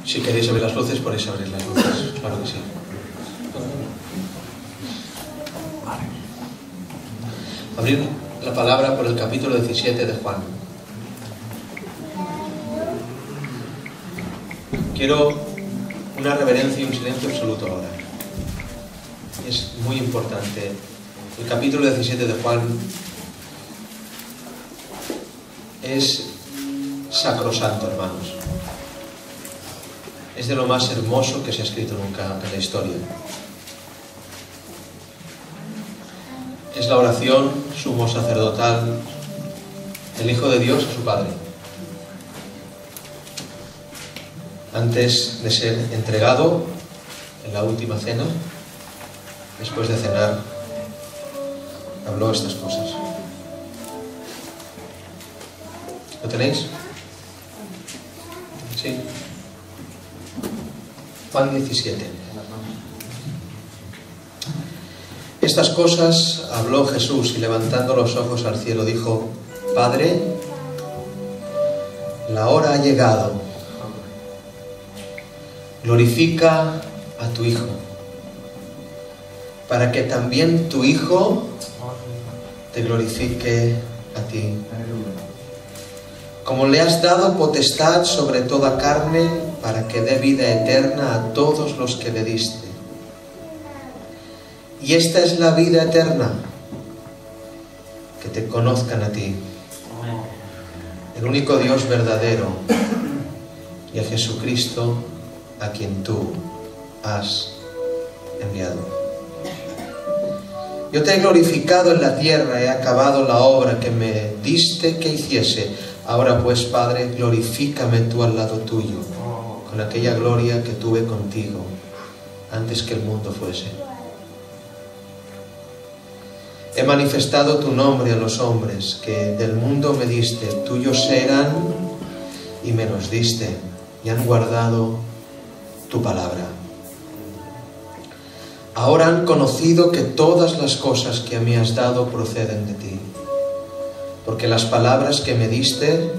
Si queréis abrir las luces, podéis abrir las luces, claro que sí. Abrir la palabra por el capítulo 17 de Juan. Quiero una reverencia y un silencio absoluto ahora. Es muy importante. El capítulo 17 de Juan es sacrosanto, hermanos. Es de lo más hermoso que se ha escrito nunca en la historia. Es la oración sumo sacerdotal del Hijo de Dios a su Padre. Antes de ser entregado en la última cena, después de cenar, habló estas cosas. ¿Lo tenéis? Sí. Juan 17. Estas cosas habló Jesús y levantando los ojos al cielo dijo: Padre, la hora ha llegado. Glorifica a tu Hijo, para que también tu Hijo te glorifique a ti. Como le has dado potestad sobre toda carne, para que dé vida eterna a todos los que le diste. Y esta es la vida eterna, que te conozcan a ti, el único Dios verdadero, y a Jesucristo, a quien tú has enviado. Yo te he glorificado en la tierra, he acabado la obra que me diste que hiciese. Ahora pues, Padre, glorifícame tú al lado tuyo, con aquella gloria que tuve contigo antes que el mundo fuese. He manifestado tu nombre a los hombres que del mundo me diste, tuyos eran y me los diste, y han guardado tu palabra. Ahora han conocido que todas las cosas que me has dado proceden de ti, porque las palabras que me diste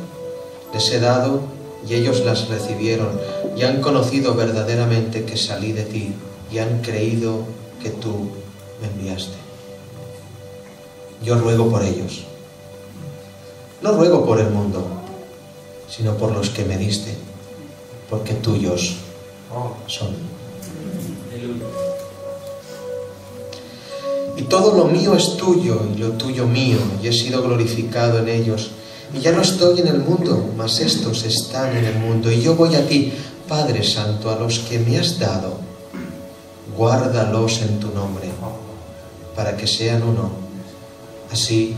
les he dado y ellos las recibieron y han conocido verdaderamente que salí de ti y han creído que tú me enviaste. Yo ruego por ellos. No ruego por el mundo, sino por los que me diste, porque tuyos son. Y todo lo mío es tuyo y lo tuyo mío, y he sido glorificado en ellos. Y ya no estoy en el mundo, mas estos están en el mundo. Y yo voy a ti, Padre Santo, a los que me has dado, guárdalos en tu nombre, para que sean uno, así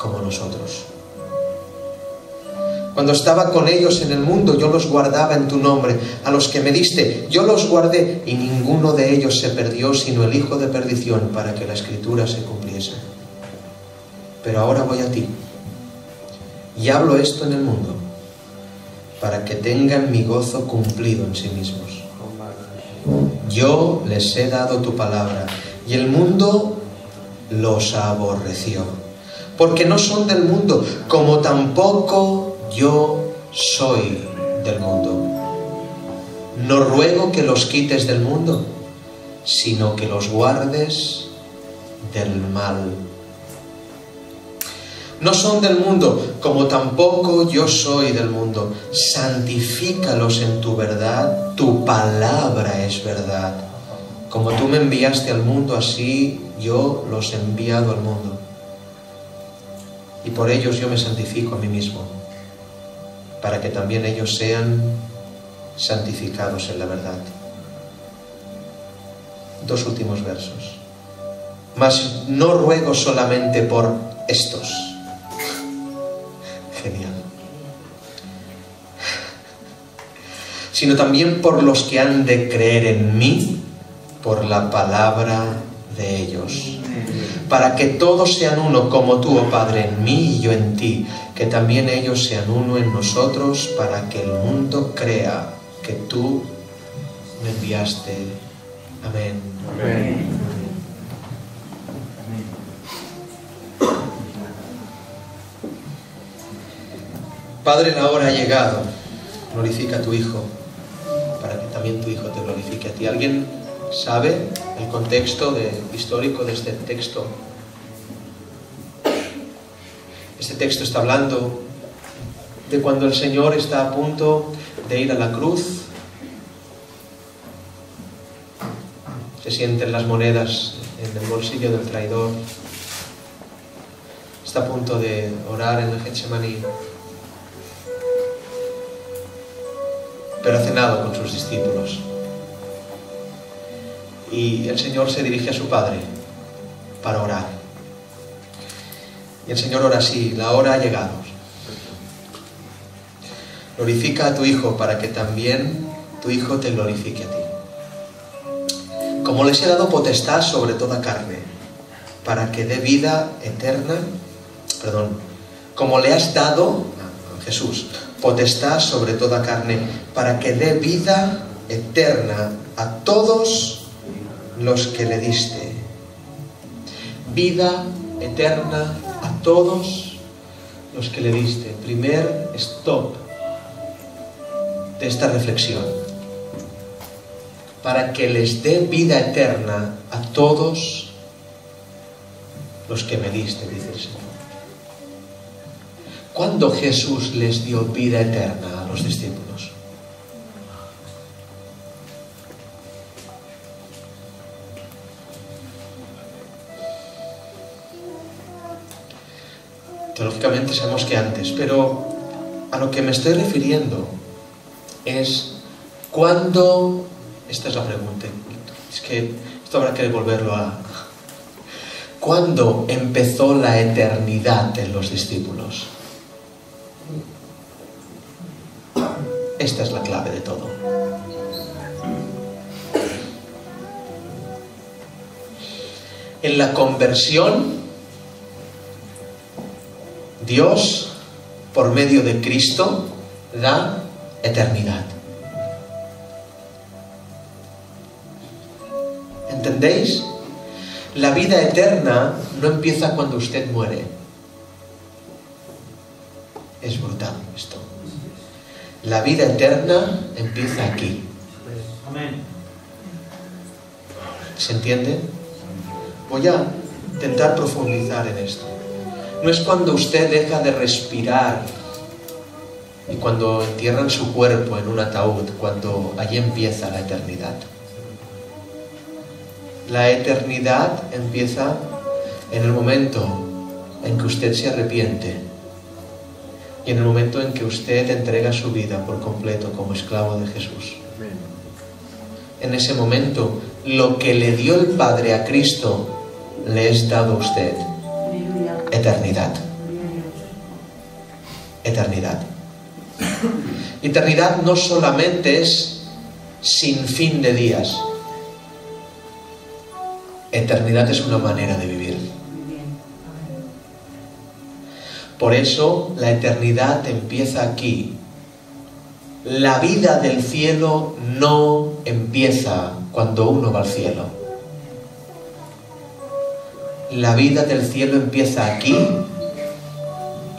como nosotros. Cuando estaba con ellos en el mundo, yo los guardaba en tu nombre. A los que me diste, yo los guardé, y ninguno de ellos se perdió, sino el hijo de perdición, para que la Escritura se cumpliese. Pero ahora voy a ti, y hablo esto en el mundo, para que tengan mi gozo cumplido en sí mismos. Yo les he dado tu palabra, y el mundo los aborreció, porque no son del mundo, como tampoco yo soy del mundo. No ruego que los quites del mundo, sino que los guardes del mal. No son del mundo, como tampoco yo soy del mundo. Santifícalos en tu verdad, tu palabra es verdad. Como tú me enviaste al mundo, así yo los he enviado al mundo. Y por ellos yo me santifico a mí mismo, para que también ellos sean santificados en la verdad. Dos últimos versos. Mas no ruego solamente por estos. Genial. Sino también por los que han de creer en mí por la palabra de ellos, para que todos sean uno, como tú, oh Padre, en mí y yo en ti, que también ellos sean uno en nosotros, para que el mundo crea que tú me enviaste. Amén. Amén. Padre, la hora ha llegado. Glorifica a tu Hijo, también tu Hijo te glorifique a ti. ¿Alguien sabe el contexto histórico de este texto? Este texto está hablando de cuando el Señor está a punto de ir a la cruz. Se sienten las monedas en el bolsillo del traidor. Está a punto de orar en el Getsemaní. Pero ha cenado con sus discípulos. Y el Señor se dirige a su Padre para orar. Y el Señor ora así: la hora ha llegado. Glorifica a tu Hijo para que también tu Hijo te glorifique a ti. Como les he dado potestad sobre toda carne, para que dé vida eterna, como le has dado a Jesús potestad sobre toda carne, para que dé vida eterna a todos los que le diste. Vida eterna a todos los que le diste. Primer stop de esta reflexión. Para que les dé vida eterna a todos los que me diste, dice el Señor. ¿Cuándo Jesús les dio vida eterna a los discípulos? Teológicamente sabemos que antes, pero a lo que me estoy refiriendo es cuándo. Esta es la pregunta. Es que esto habrá que devolverlo a... ¿Cuándo empezó la eternidad en los discípulos? Esta es la clave de todo. En la conversión, Dios, por medio de Cristo, da eternidad. ¿Entendéis? La vida eterna no empieza cuando usted muere. Es brutal esto. La vida eterna empieza aquí. ¿Se entiende? Voy a intentar profundizar en esto. No es cuando usted deja de respirar y cuando entierran su cuerpo en un ataúd, cuando allí empieza la eternidad. La eternidad empieza en el momento en que usted se arrepiente y en el momento en que usted entrega su vida por completo como esclavo de Jesús. En ese momento, lo que le dio el Padre a Cristo le es dado a usted. Eternidad. Eternidad. Eternidad no solamente es sin fin de días. Eternidad es una manera de vivir. Por eso la eternidad empieza aquí. La vida del cielo no empieza cuando uno va al cielo. La vida del cielo empieza aquí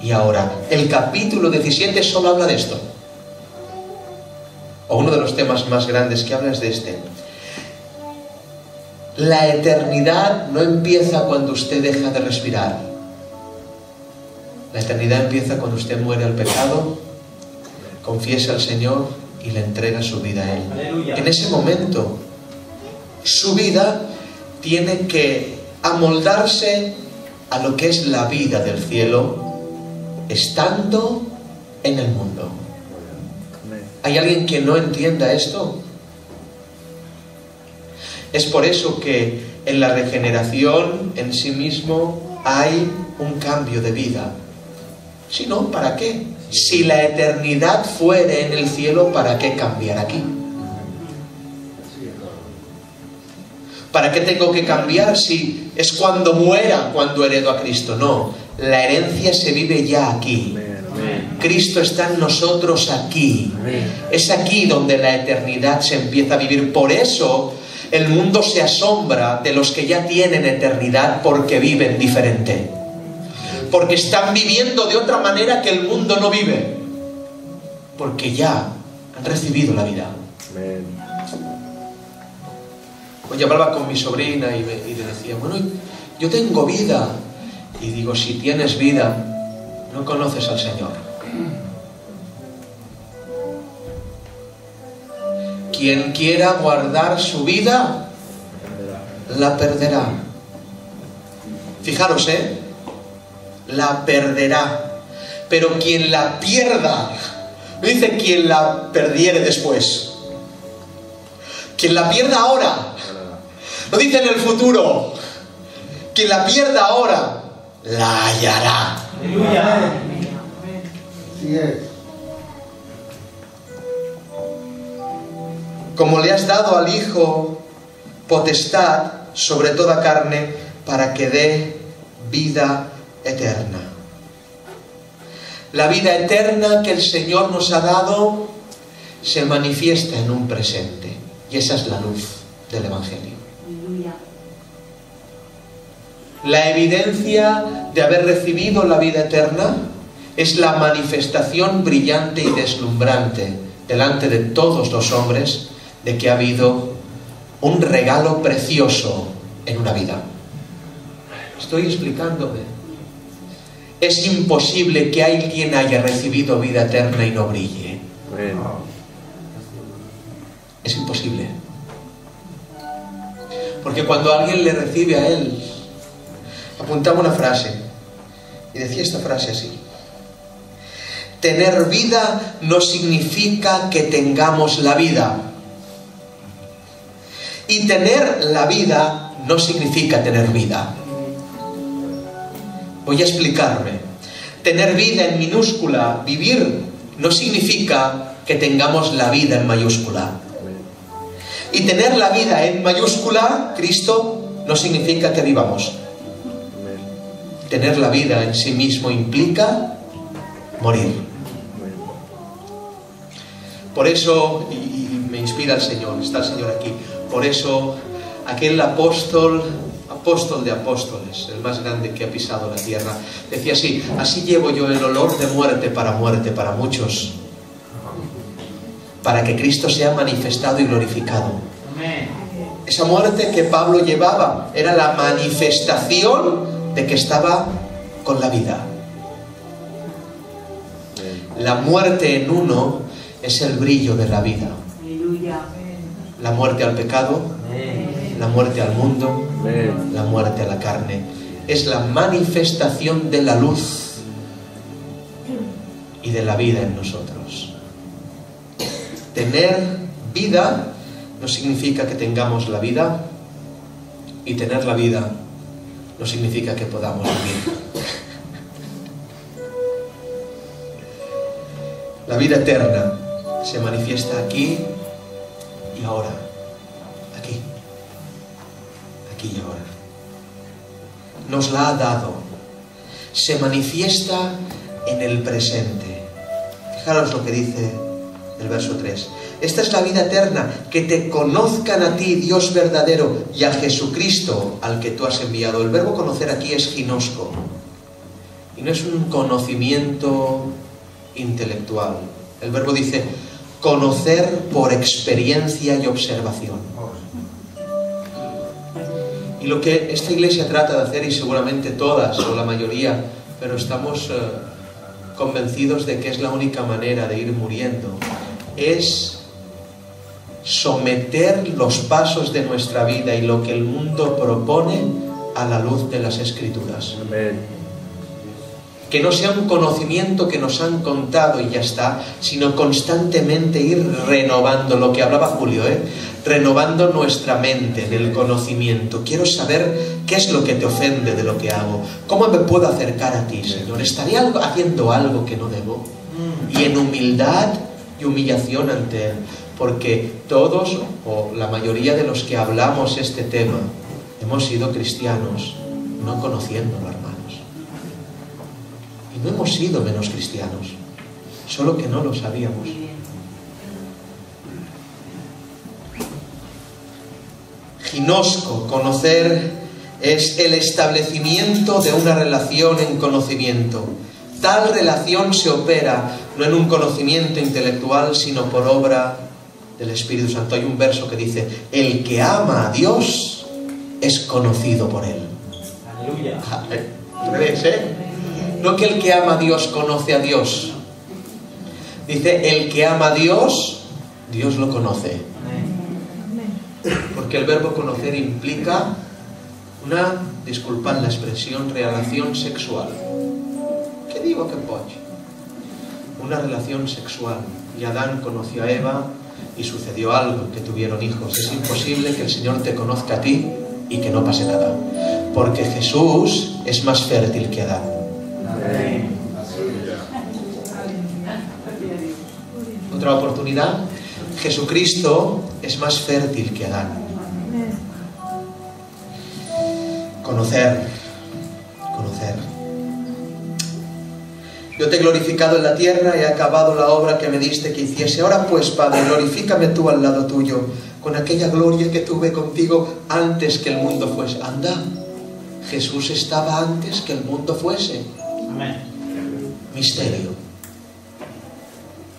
y ahora. El capítulo 17 solo habla de esto. O uno de los temas más grandes que habla es de este. La eternidad no empieza cuando usted deja de respirar. La eternidad empieza cuando usted muere al pecado, confiesa al Señor y le entrega su vida a Él. Aleluya. En ese momento, su vida tiene que amoldarse a lo que es la vida del cielo, estando en el mundo. ¿Hay alguien que no entienda esto? Es por eso que en la regeneración en sí mismo hay un cambio de vida. Si no, ¿para qué? Si la eternidad fuere en el cielo, ¿para qué cambiar aquí? ¿Para qué tengo que cambiar si es cuando muera cuando heredo a Cristo? No, la herencia se vive ya aquí. Cristo está en nosotros aquí. Es aquí donde la eternidad se empieza a vivir. Por eso el mundo se asombra de los que ya tienen eternidad porque viven diferente. Porque están viviendo de otra manera que el mundo no vive. Porque ya han recibido la vida. Hoy hablaba con mi sobrina y le decía, bueno, yo tengo vida. Y digo, si tienes vida, no conoces al Señor. Quien quiera guardar su vida, la perderá. Fijaros, la perderá. Pero quien la pierda, no dice quien la perdiere después. Quien la pierda ahora, no dice en el futuro. Quien la pierda ahora, la hallará. Aleluya. Sí es. Como le has dado al Hijo potestad sobre toda carne, para que dé vida eterna. La vida eterna que el Señor nos ha dado se manifiesta en un presente, y esa es la luz del Evangelio. La evidencia de haber recibido la vida eterna es la manifestación brillante y deslumbrante delante de todos los hombres de que ha habido un regalo precioso en una vida. Estoy explicándome. Es imposible que alguien haya recibido vida eterna y no brille. Es imposible. Porque cuando alguien le recibe a él, apuntaba una frase y decía esta frase así: tener vida no significa que tengamos la vida, y tener la vida no significa tener vida. Voy a explicarme. Tener vida en minúscula, vivir, no significa que tengamos la vida en mayúscula. Y tener la vida en mayúscula, Cristo, no significa que vivamos. Tener la vida en sí mismo implica morir. Por eso, y me inspira el Señor, está el Señor aquí, por eso aquel apóstol de apóstoles, el más grande que ha pisado la tierra, decía así llevo yo el olor de muerte para muchos, para que Cristo sea manifestado y glorificado. Esa muerte que Pablo llevaba era la manifestación de que estaba con la vida. La muerte en uno es el brillo de la vida. La muerte al pecado, la muerte al mundo, la muerte a la carne, es la manifestación de la luz y de la vida en nosotros. Tener vida no significa que tengamos la vida, y tener la vida no significa que podamos vivir. La vida eterna se manifiesta aquí y ahora. Aquí y ahora. Nos la ha dado. Se manifiesta en el presente. Fijaros lo que dice el verso 3. Esta es la vida eterna, que te conozcan a ti, Dios verdadero, y a Jesucristo, al que tú has enviado. El verbo conocer aquí es ginosco. Y no es un conocimiento intelectual. El verbo dice conocer por experiencia y observación. Y lo que esta iglesia trata de hacer, y seguramente todas o la mayoría, pero estamos convencidos de que es la única manera de ir muriendo, es someter los pasos de nuestra vida y lo que el mundo propone a la luz de las Escrituras. Amén. Que no sea un conocimiento que nos han contado y ya está, sino constantemente ir renovando, lo que hablaba Julio, renovando nuestra mente en el conocimiento. Quiero saber qué es lo que te ofende de lo que hago. ¿Cómo me puedo acercar a ti, Señor? ¿Estaré haciendo algo que no debo? Y en humildad y humillación ante Él. Porque todos, o la mayoría de los que hablamos este tema, hemos sido cristianos no conociéndolo, hermanos. Y no hemos sido menos cristianos, solo que no lo sabíamos. Ginosco, conocer, es el establecimiento de una relación en conocimiento. Tal relación se opera no en un conocimiento intelectual, sino por obra del Espíritu Santo. Hay un verso que dice: el que ama a Dios es conocido por Él. Aleluya. ¿Ves, No que el que ama a Dios conoce a Dios. Dice: el que ama a Dios, Dios lo conoce. Porque el verbo conocer implica una, disculpad la expresión, relación sexual. ¿Qué digo que poche? Una relación sexual. Y Adán conoció a Eva y sucedió algo, que tuvieron hijos. Es imposible que el Señor te conozca a ti y que no pase nada. Porque Jesús es más fértil que Adán. Otra oportunidad: Jesucristo es más fértil que Adán. Conocer. Yo te he glorificado en la tierra, he acabado la obra que me diste que hiciese. Ahora pues, Padre, glorifícame tú al lado tuyo, con aquella gloria que tuve contigo antes que el mundo fuese. Anda, Jesús estaba antes que el mundo fuese. Amén. Misterio.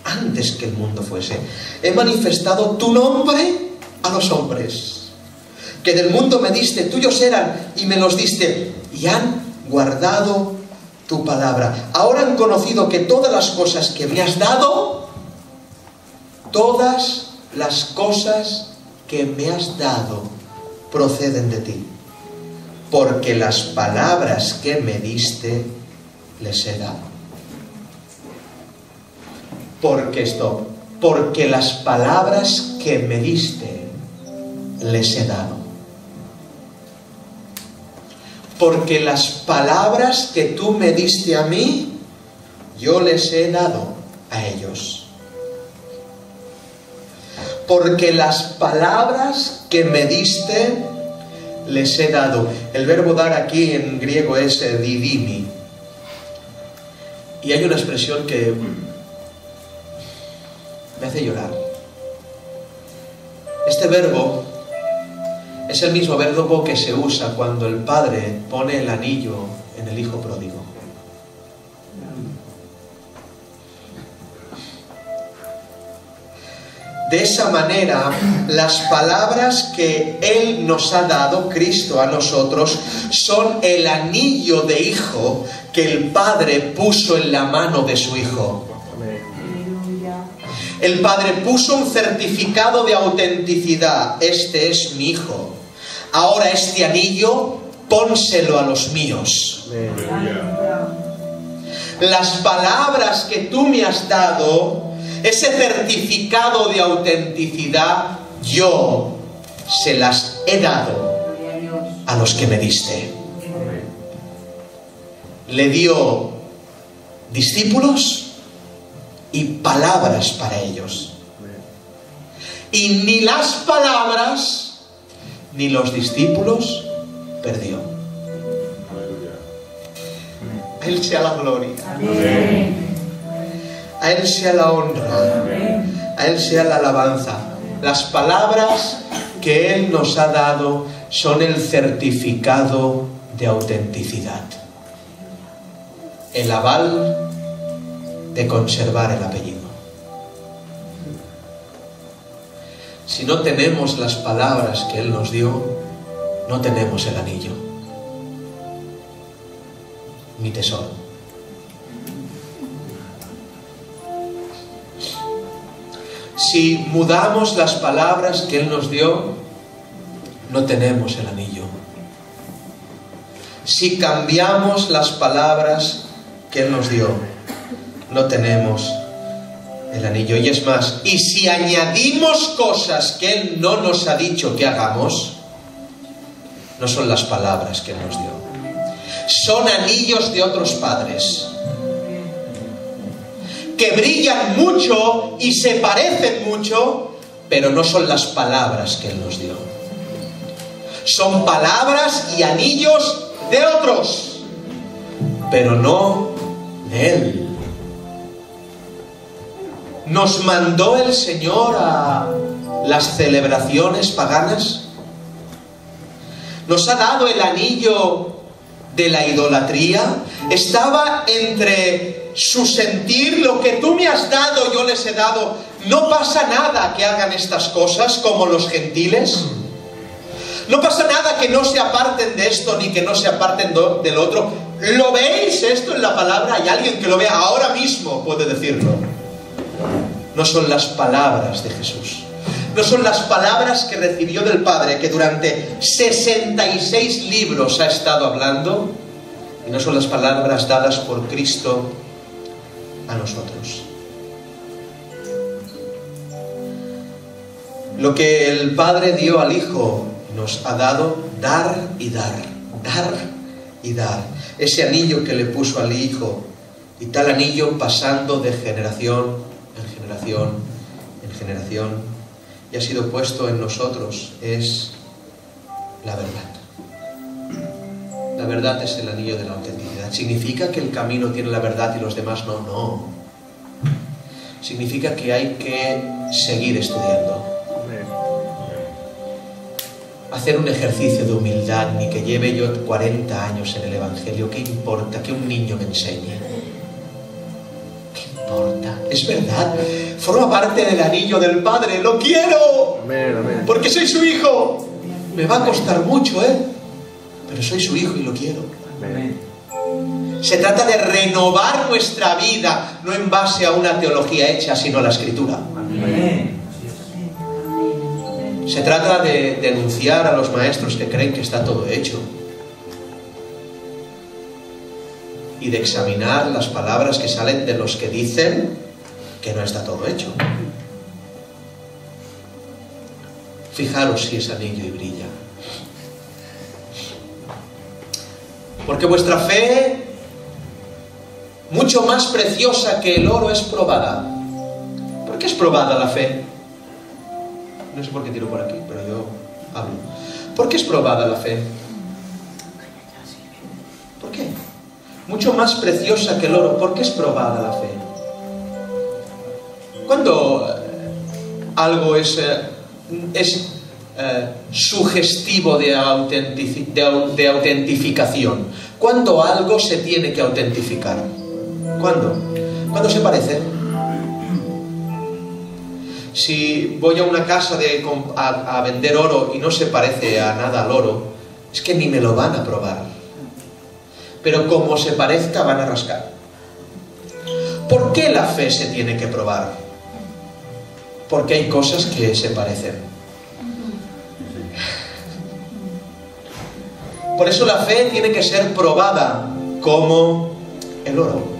Antes que el mundo fuese. He manifestado tu nombre a los hombres, que del mundo me diste, tuyos eran y me los diste, y han guardado tu palabra. Ahora han conocido que todas las cosas que me has dado, todas las cosas que me has dado proceden de ti, porque las palabras que me diste les he dado. Porque las palabras que me diste les he dado. Porque las palabras que tú me diste a mí, yo les he dado a ellos. Porque las palabras que me diste, les he dado. El verbo dar aquí en griego es didimi. Y hay una expresión que me hace llorar. Este verbo es el mismo verbo que se usa cuando el padre pone el anillo en el hijo pródigo. De esa manera, las palabras que Él nos ha dado, Cristo a nosotros, son el anillo de hijo que el Padre puso en la mano de su Hijo. El Padre puso un certificado de autenticidad. Este es mi Hijo. Ahora este anillo, pónselo a los míos. Las palabras que tú me has dado, ese certificado de autenticidad, yo se las he dado a los que me diste. Le dio discípulos y palabras para ellos. Y ni las palabras ni los discípulos perdió. A Él sea la gloria. A Él sea la honra. A Él sea la alabanza. Las palabras que Él nos ha dado son el certificado de autenticidad. El aval de conservar el apellido. Si no tenemos las palabras que Él nos dio, no tenemos el anillo, mi tesoro. Si mudamos las palabras que Él nos dio, no tenemos el anillo. Si cambiamos las palabras que Él nos dio, no tenemos el anillo. Y es más, y si añadimos cosas que Él no nos ha dicho que hagamos, no son las palabras que Él nos dio. Son anillos de otros padres que brillan mucho y se parecen mucho, pero no son las palabras que Él nos dio. Son palabras y anillos de otros, pero no de Él. ¿Nos mandó el Señor a las celebraciones paganas? ¿Nos ha dado el anillo de la idolatría? Estaba entre su sentir, lo que tú me has dado, yo les he dado, No pasa nada que hagan estas cosas como los gentiles. No pasa nada que no se aparten de esto ni que no se aparten del otro. ¿Lo veis esto en la palabra? Hay alguien que lo vea ahora mismo, puede decirlo. No son las palabras de Jesús. No son las palabras que recibió del Padre, que durante 66 libros ha estado hablando. Y no son las palabras dadas por Cristo a nosotros. Lo que el Padre dio al Hijo nos ha dado dar y dar, dar y dar. Ese anillo que le puso al Hijo, y tal anillo pasando de generación en generación en generación, y ha sido puesto en nosotros, es la verdad. La verdad es el anillo de la autenticidad. ¿Significa que el camino tiene la verdad y los demás no? No. Significa que hay que seguir estudiando. Hacer un ejercicio de humildad, ni que lleve yo 40 años en el Evangelio. ¿Qué importa que un niño me enseñe? ¿Qué importa? Es verdad, forma parte del anillo del Padre. ¡Lo quiero! Porque soy su hijo. Me va a costar mucho, pero soy su hijo y lo quiero. Se trata de renovar nuestra vida, no en base a una teología hecha, sino a la Escritura. Se trata de denunciar a los maestros que creen que está todo hecho y de examinar las palabras que salen de los que dicen que no está todo hecho. Fijaros si es anillo y brilla. Porque vuestra fe, mucho más preciosa que el oro, es probada. ¿Por qué es probada la fe? No sé por qué tiro por aquí, pero yo hablo. ¿Por qué es probada la fe? ¿Por qué? Mucho más preciosa que el oro. ¿Por qué es probada la fe? Cuando algo es sugestivo de autentificación. ¿Cuándo algo se tiene que autentificar? ¿Cuándo? ¿Cuándo se parece? Si voy a una casa a vender oro y no se parece a nada al oro, es que ni me lo van a probar. Pero como se parezca, van a rascar. ¿Por qué la fe se tiene que probar? Porque hay cosas que se parecen. Por eso la fe tiene que ser probada como el oro.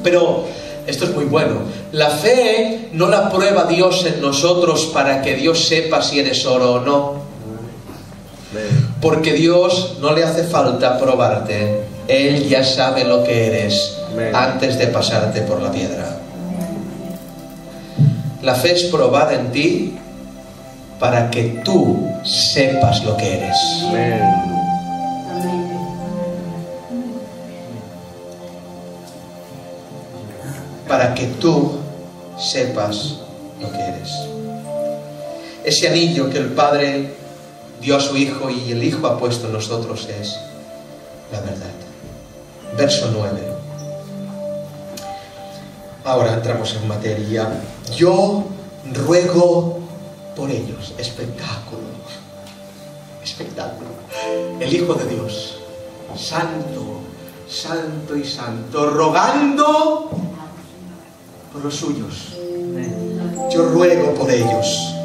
Pero esto es muy bueno. La fe no la prueba Dios en nosotros para que Dios sepa si eres oro o no. Porque Dios no le hace falta probarte. Él ya sabe lo que eres antes de pasarte por la piedra. La fe es probada en ti para que tú sepas lo que eres. Para que tú sepas lo que eres. Ese anillo que el Padre dio a su Hijo y el Hijo ha puesto en nosotros es la verdad. Verso 9. Ahora entramos en materia. Yo ruego por ellos. Espectáculo. Espectáculo. El Hijo de Dios, santo, santo y santo, rogando por los suyos. Yo ruego por ellos,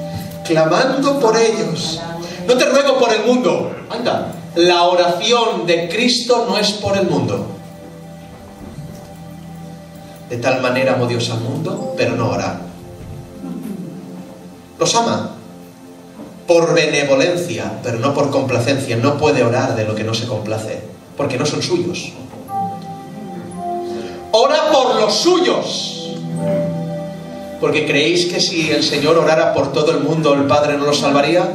clamando por ellos. No te ruego por el mundo. Anda, la oración de Cristo no es por el mundo. De tal manera amó Dios al mundo, pero no ora. Los ama por benevolencia, pero no por complacencia. No puede orar de lo que no se complace, porque no son suyos. Ora por los suyos. Porque creéis que si el Señor orara por todo el mundo, el Padre no lo salvaría.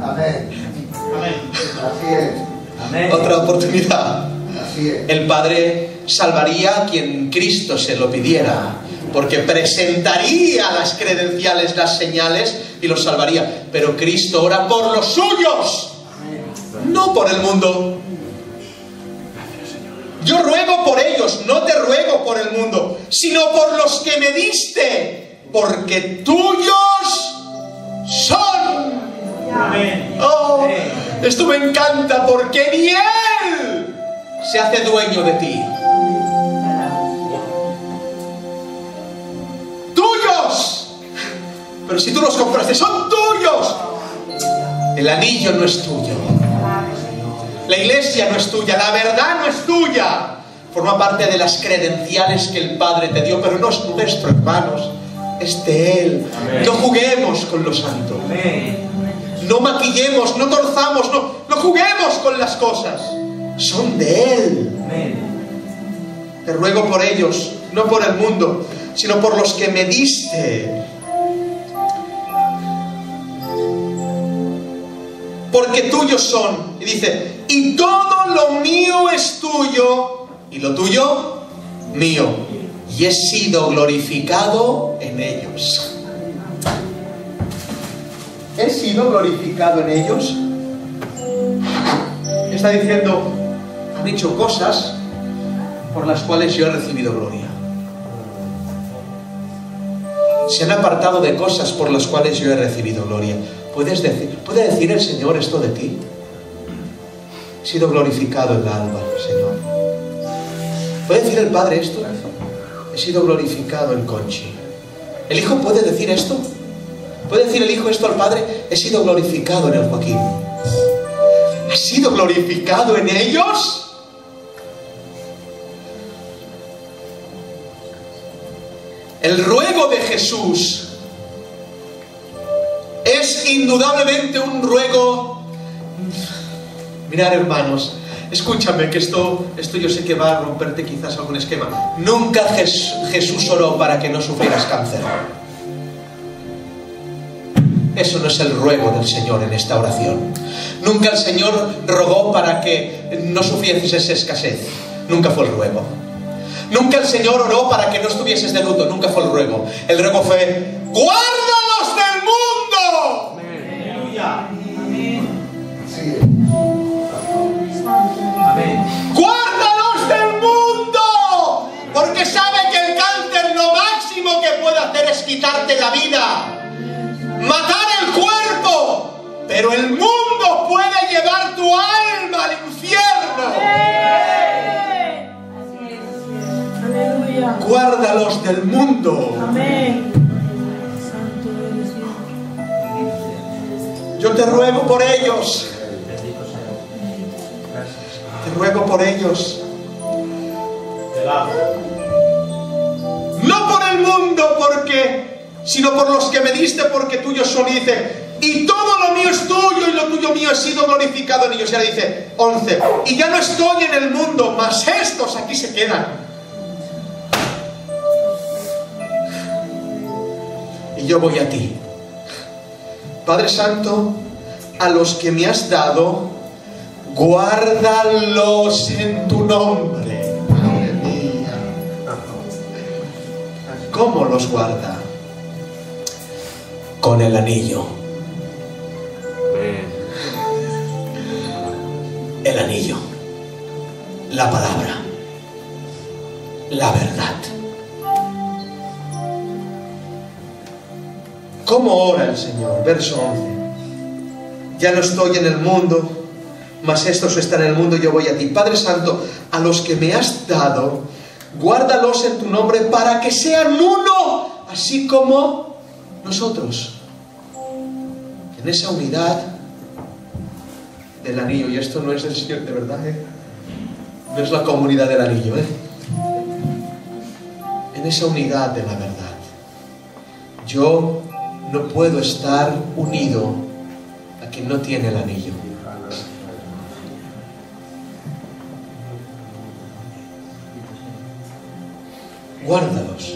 Amén. Amén. Así es. Amén. Otra oportunidad. Así es. El Padre salvaría a quien Cristo se lo pidiera, porque presentaría las credenciales, las señales y los salvaría. Pero Cristo ora por los suyos, no por el mundo. Yo ruego por ellos, no te ruego por el mundo, sino por los que me diste. porque tuyos son. Amén. Oh, esto me encanta, porque ni Él se hace dueño de ti. Tuyos. Pero si tú los compraste, son tuyos. El anillo no es tuyo. La iglesia no es tuya. La verdad no es tuya. Forma parte de las credenciales que el Padre te dio, pero no es nuestro, hermanos. Es de Él. Amén. No juguemos con lo santo. Amén. No maquillemos, no torzamos, no juguemos con las cosas. Son de Él. Amén. Te ruego por ellos, no por el mundo, sino por los que me diste. Porque tuyos son. Y dice, y todo lo mío es tuyo, y lo tuyo, mío. Y he sido glorificado en ellos. ¿He sido glorificado en ellos? Está diciendo, han dicho cosas por las cuales yo he recibido gloria. Se han apartado de cosas por las cuales yo he recibido gloria. ¿Puede decir el Señor esto de ti? He sido glorificado en la alba, Señor. ¿Puede decir el Padre esto? He sido glorificado en Conchi. ¿El Hijo puede decir esto? ¿Puede decir el Hijo esto al Padre? He sido glorificado en el Joaquín. ¿Has sido glorificado en ellos? El ruego de Jesús es indudablemente un ruego. Mirad, hermanos, escúchame, que esto yo sé que va a romperte quizás algún esquema. Nunca Jesús oró para que no sufrieras cáncer. Eso no es el ruego del Señor en esta oración. Nunca el Señor rogó para que no sufrieses escasez. Nunca fue el ruego. Nunca el Señor oró para que no estuvieses de luto. Nunca fue el ruego. El ruego fue: ¡guárdalos del mundo! Aleluya. Sí. Amén. ¡Guárdalos del mundo! Porque sabe que el cáncer lo máximo que puede hacer es quitarte la vida, matar el cuerpo, pero el mundo puede llevar tu alma al infierno. Aleluya. Guárdalos del mundo. Amén. Yo te ruego por ellos. Te ruego por ellos. No por el mundo, sino por los que me diste, porque tuyos son. Y dice, y todo lo mío es tuyo, y lo tuyo mío he sido glorificado en ellos. Y ahora dice, 11, y ya no estoy en el mundo, mas estos aquí se quedan. Y yo voy a ti. Padre Santo, a los que me has dado, guárdalos en tu nombre. Aleluya. ¿Cómo los guarda? Con el anillo. El anillo, la palabra, la verdad. ¿Cómo ora el Señor? Verso 11. Ya no estoy en el mundo, mas estos están en el mundo y yo voy a ti. Padre Santo, a los que me has dado, guárdalos en tu nombre para que sean uno, así como nosotros. En esa unidad del anillo. Y esto no es el Señor de verdad, no es la comunidad del anillo, en esa unidad de la verdad. Yo no puedo estar unido a quien no tiene el anillo. Guárdalos.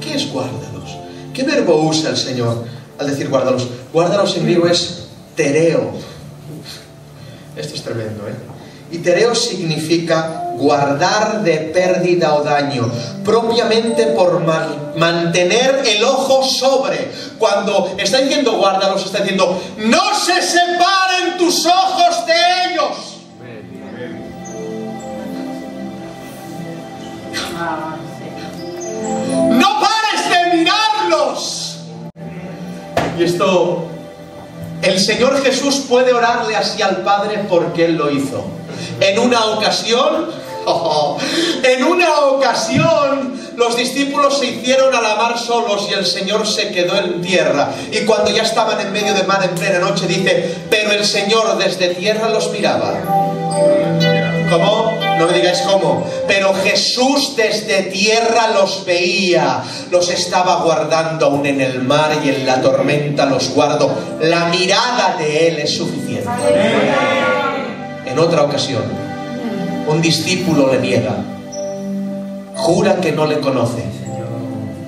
¿Qué es guárdalos? ¿Qué verbo usa el Señor al decir guárdalos? Guárdalos en griego es tereo. Esto es tremendo, Y tereo significa guardar de pérdida o daño, propiamente por mantener el ojo sobre. Cuando está diciendo guárdalos, está diciendo, no se separen tus ojos de ellos. No pares de mirar Y esto, el Señor Jesús puede orarle así al Padre porque Él lo hizo. En una ocasión, los discípulos se hicieron a la mar solos y el Señor se quedó en tierra. Y cuando ya estaban en medio de mar en plena noche, dice, pero el Señor desde tierra los miraba. ¿Cómo? No me digáis cómo. Pero Jesús desde tierra los veía, los estaba guardando aún en el mar y en la tormenta los guardo. La mirada de Él es suficiente. En otra ocasión, un discípulo le niega, jura que no le conoce,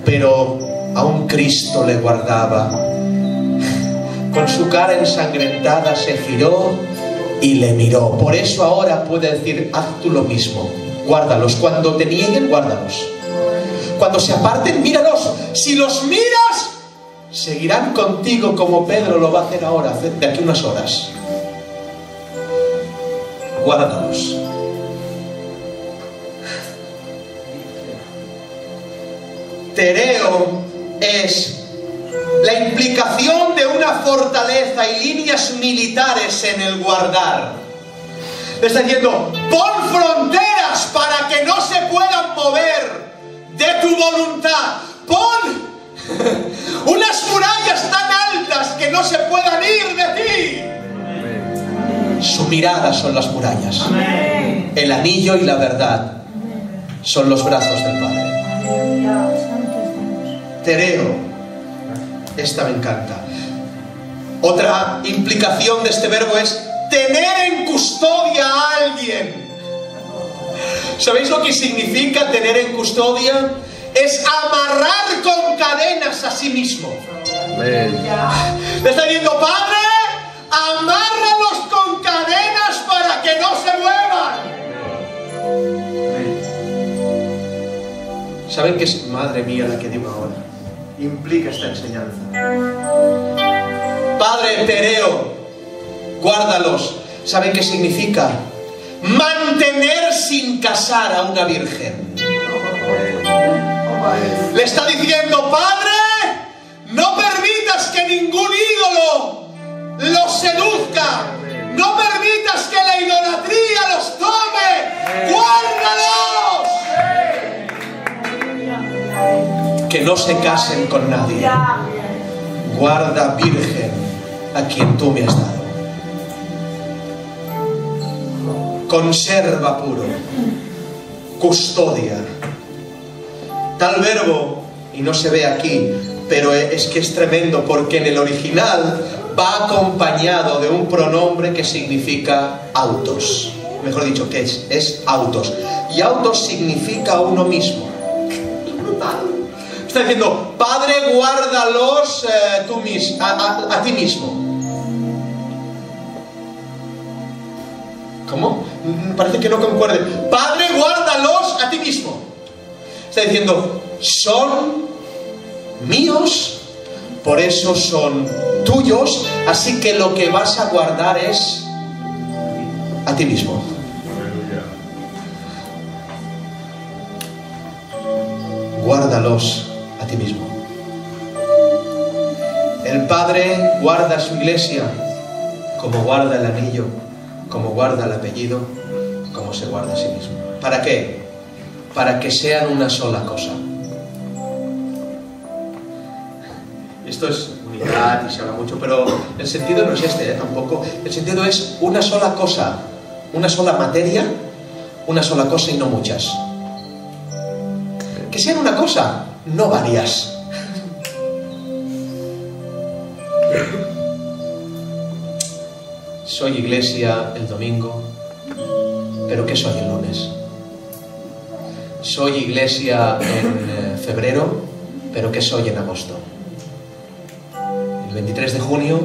pero aún Cristo le guardaba. Con su cara ensangrentada se giró y le miró. Por eso ahora puede decir, haz tú lo mismo, guárdalos. Cuando te nieguen, guárdalos. Cuando se aparten, míralos. Si los miras, seguirán contigo como Pedro lo va a hacer ahora, de aquí unas horas. Guárdalos. Tereo es la implicación de una fortaleza y líneas militares en el guardar. Le está diciendo, pon fronteras para que no se puedan mover de tu voluntad. Pon unas murallas tan altas que no se puedan ir de ti. Su mirada son las murallas. El anillo y la verdad son los brazos del Padre. Tereo, esta me encanta. Otra implicación de este verbo es tener en custodia a alguien. ¿Sabéis lo que significa tener en custodia? Es amarrar con cadenas a sí mismo. Le está diciendo, Padre, amárralos con cadenas para que no se muevan. ¿Saben qué es? Madre mía, la que digo ahora. Implica esta enseñanza. Padre Tereo, guárdalos. ¿Saben qué significa? Mantener sin casar a una virgen. Le está diciendo, Padre, no permitas que ningún ídolo los seduzca. No permitas que la idolatría los tome. ¡Guárdalos! Que no se casen con nadie. Guarda virgen a quien tú me has dado. Conserva puro. Custodia. Tal verbo, y no se ve aquí, pero es que es tremendo porque en el original va acompañado de un pronombre que significa autos. Mejor dicho, ¿qué es? Es autos. Y autos significa uno mismo. Está diciendo, Padre, guárdalos a ti mismo. ¿Cómo? Parece que no concuerde. Padre, guárdalos a ti mismo. Está diciendo, son míos, por eso son tuyos, así que lo que vas a guardar es a ti mismo. Guárdalos a ti mismo. El Padre guarda a su iglesia como guarda el anillo, como guarda el apellido, como se guarda a sí mismo. ¿Para qué? Para que sean una sola cosa. Esto es unidad y se habla mucho, pero el sentido no es este, tampoco. El sentido es una sola cosa, una sola materia, una sola cosa y no muchas. Que sean una cosa, no varias. Soy iglesia el domingo, pero ¿qué soy el lunes? Soy iglesia en febrero, pero ¿qué soy en agosto? El 23 de junio,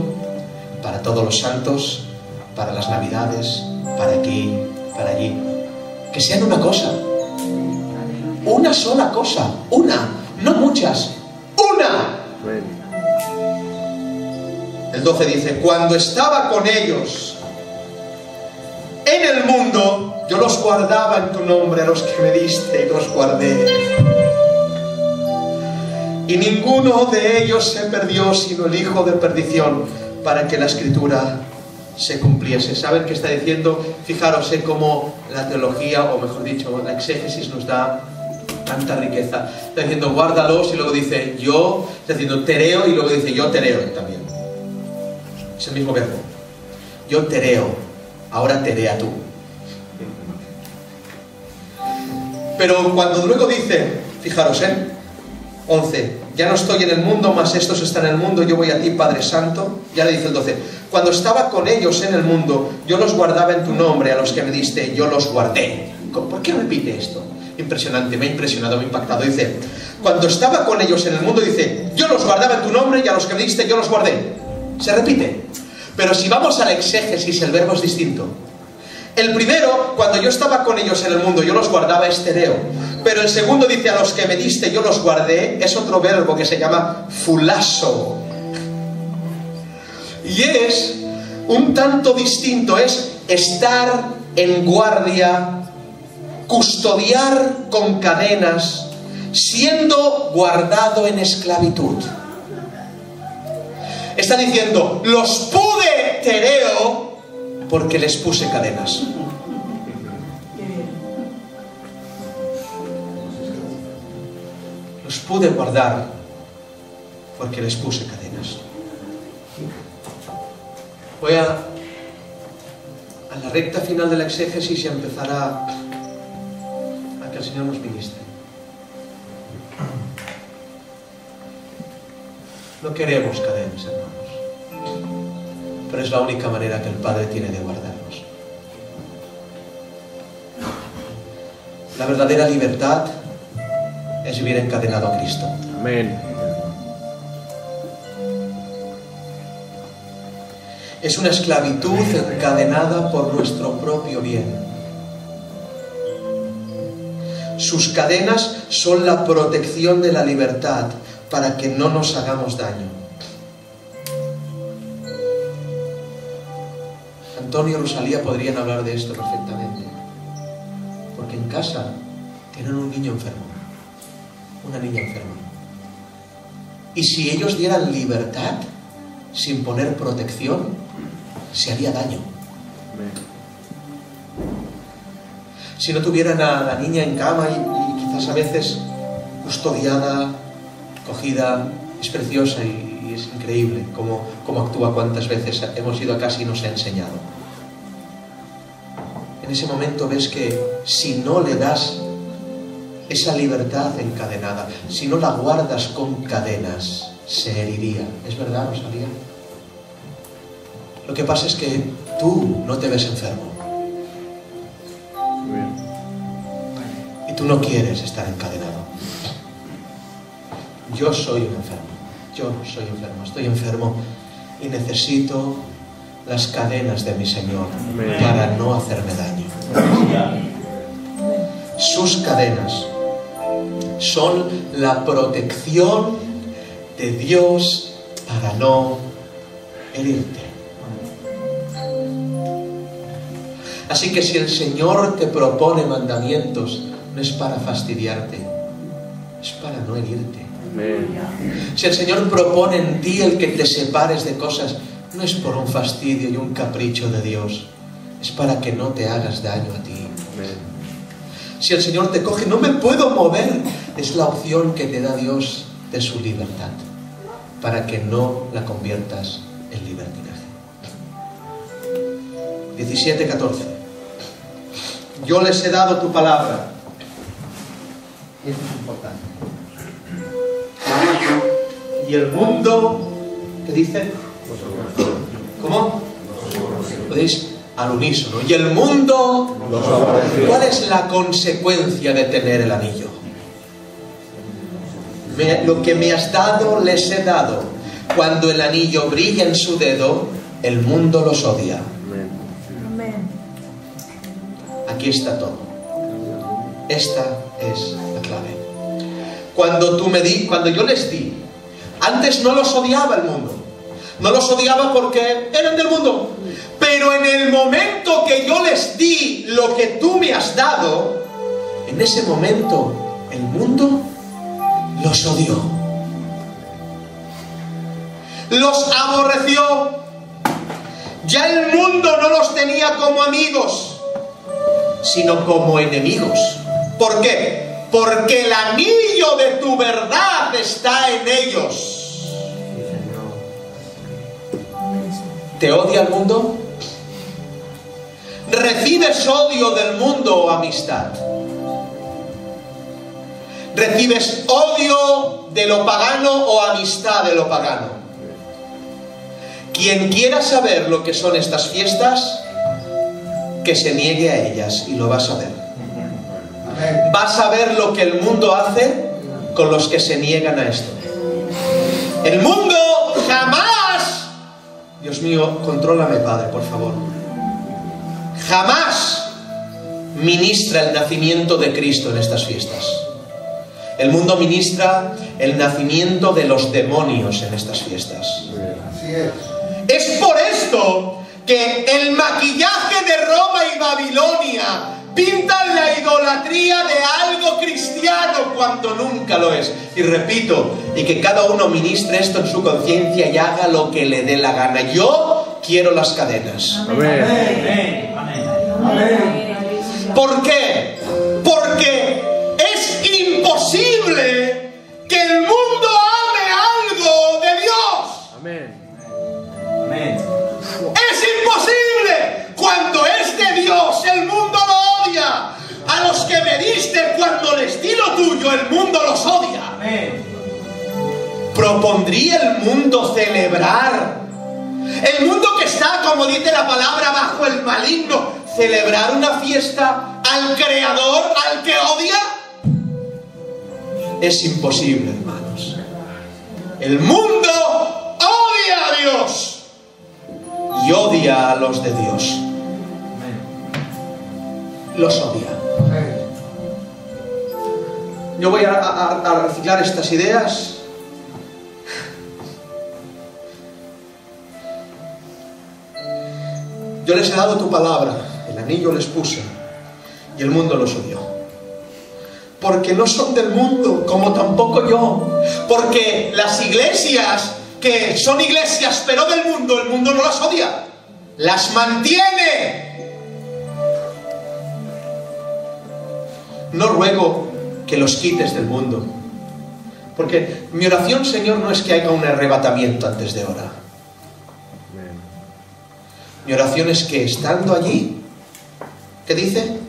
para todos los santos, para las navidades, para aquí, para allí. Que sean una cosa. Una sola cosa. Una, no muchas. ¡Una! El 12 dice, cuando estaba con ellos en el mundo, yo los guardaba en tu nombre, a los que me diste y los guardé. y ninguno de ellos se perdió sino el hijo de perdición, para que la escritura se cumpliese. ¿Saben qué está diciendo? Fijaros en cómo la teología, o mejor dicho, la exégesis nos da tanta riqueza. Está diciendo guárdalos y luego dice yo, está diciendo tereo y luego dice yo tereo también. Es el mismo verbo. Yo tereo, ahora terea tú. Pero cuando luego dice, fijaros, 11, ya no estoy en el mundo, mas estos están en el mundo, yo voy a ti, Padre Santo. Ya le dice el 12, cuando estaba con ellos en el mundo, yo los guardaba en tu nombre, a los que me diste, yo los guardé. ¿Por qué repite esto? Impresionante, me ha impresionado, me ha impactado. Dice, cuando estaba con ellos en el mundo, dice, yo los guardaba en tu nombre y a los que me diste, yo los guardé. Se repite. Pero si vamos a la exégesis, el verbo es distinto. El primero, cuando yo estaba con ellos en el mundo, yo los guardaba, es tereo. Pero el segundo dice, a los que me diste, yo los guardé, es otro verbo que se llama fulaso. Y es un tanto distinto, es estar en guardia, custodiar con cadenas, siendo guardado en esclavitud. Está diciendo, los pude tereo porque les puse cadenas. Los pude guardar porque les puse cadenas. Voy a la recta final de la exégesis y empezará a que el Señor nos ministre. No queremos cadenas, hermanos, pero es la única manera que el Padre tiene de guardarnos. La verdadera libertad es vivir encadenado a Cristo. Amén. Es una esclavitud encadenada por nuestro propio bien. Sus cadenas son la protección de la libertad para que no nos hagamos daño. Antonio y Rosalía podrían hablar de esto perfectamente, porque en casa tienen un niño enfermo, una niña enferma. Y si ellos dieran libertad sin poner protección, se haría daño. Si no tuvieran a la niña en cama y quizás a veces custodiada, cogida, es preciosa y es increíble cómo actúa, cuántas veces hemos ido a casa y nos ha enseñado. En ese momento ves que si no le das esa libertad encadenada, si no la guardas con cadenas, se heriría. ¿Es verdad, Rosalía? Lo que pasa es que tú no te ves enfermo. Y tú no quieres estar encadenado. Yo soy un enfermo. Yo soy enfermo. Estoy enfermo y necesito las cadenas de mi Señor para no hacerme daño. Sus cadenas son la protección de Dios para no herirte. Así que si el Señor te propone mandamientos, no es para fastidiarte, es para no herirte. Si el Señor propone en ti el que te separes de cosas, no es por un fastidio y un capricho de Dios, es para que no te hagas daño a ti. Si el Señor te coge, no me puedo mover, es la opción que te da Dios de su libertad, para que no la conviertas en libertinaje. 17:14. Yo les he dado tu palabra. Y esto es importante. Y el mundo, ¿qué dice? ¿Cómo? Podéis al unísono. Y el mundo, ¿cuál es la consecuencia de tener el anillo? Lo que me has dado, les he dado. Cuando el anillo brilla en su dedo, el mundo los odia. Aquí está todo. Esta es la clave. Cuando yo les di, antes no los odiaba el mundo. No los odiaba porque eran del mundo. Pero en el momento que yo les di lo que tú me has dado, en ese momento el mundo los odió. los aborreció. Ya el mundo no los tenía como amigos, sino como enemigos. ¿Por qué? Porque el anillo de tu verdad está en ellos. ¿Te odia el mundo? ¿Recibes odio del mundo o amistad? ¿Recibes odio de lo pagano o amistad de lo pagano? Quien quiera saber lo que son estas fiestas, que se niegue a ellas y lo va a saber. Vas a ver lo que el mundo hace con los que se niegan a esto. El mundo jamás, Dios mío, contrólame, Padre, por favor, jamás ministra el nacimiento de Cristo en estas fiestas. El mundo ministra el nacimiento de los demonios en estas fiestas. Así es. Es por esto que el maquillaje de Roma y Babilonia pintan la idolatría de algo cristiano cuando nunca lo es. Y repito, y que cada uno ministre esto en su conciencia y haga lo que le dé la gana. Yo quiero las cadenas. Amén. Amén. ¿Por qué? Porque es imposible que el mundo ame algo de Dios. Amén. Amén. Es imposible. Cuando es de Dios, el mundo lo odia. A los que me diste, cuando les di lo tuyo, el mundo los odia. Amén. ¿Propondría el mundo celebrar? El mundo que está, como dice la palabra, bajo el maligno, celebrar una fiesta al Creador, al que odia. Es imposible, hermanos. El mundo odia a Dios y odia a los de Dios. Los odia. Yo voy a reciclar estas ideas. Yo les he dado tu palabra, el anillo les puse, y el mundo los odió. Porque no son del mundo, como tampoco yo. Porque las iglesias, que son iglesias pero del mundo, el mundo no las odia. Las mantiene. No ruego que los quites del mundo. Porque mi oración, Señor, no es que haya un arrebatamiento antes de orar. Mi oración es que estando allí, ¿qué dice?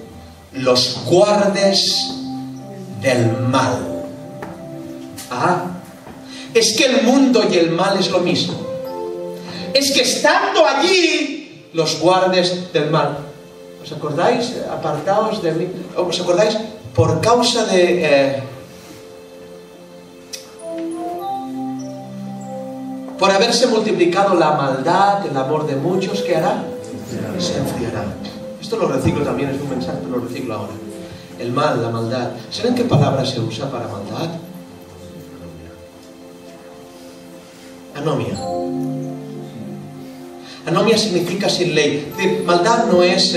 Los guardes del mal. Ah, es que el mundo y el mal es lo mismo. Es que estando allí, los guardes del mal. ¿Os acordáis? Apartaos de mí. ¿Os acordáis? Por causa de... por haberse multiplicado la maldad, el amor de muchos, ¿qué hará? Se enfriará. Esto lo reciclo también, es un mensaje, pero lo reciclo ahora. El mal, la maldad. ¿Saben qué palabra se usa para maldad? Anomia. Anomia significa sin ley. Es decir, maldad no es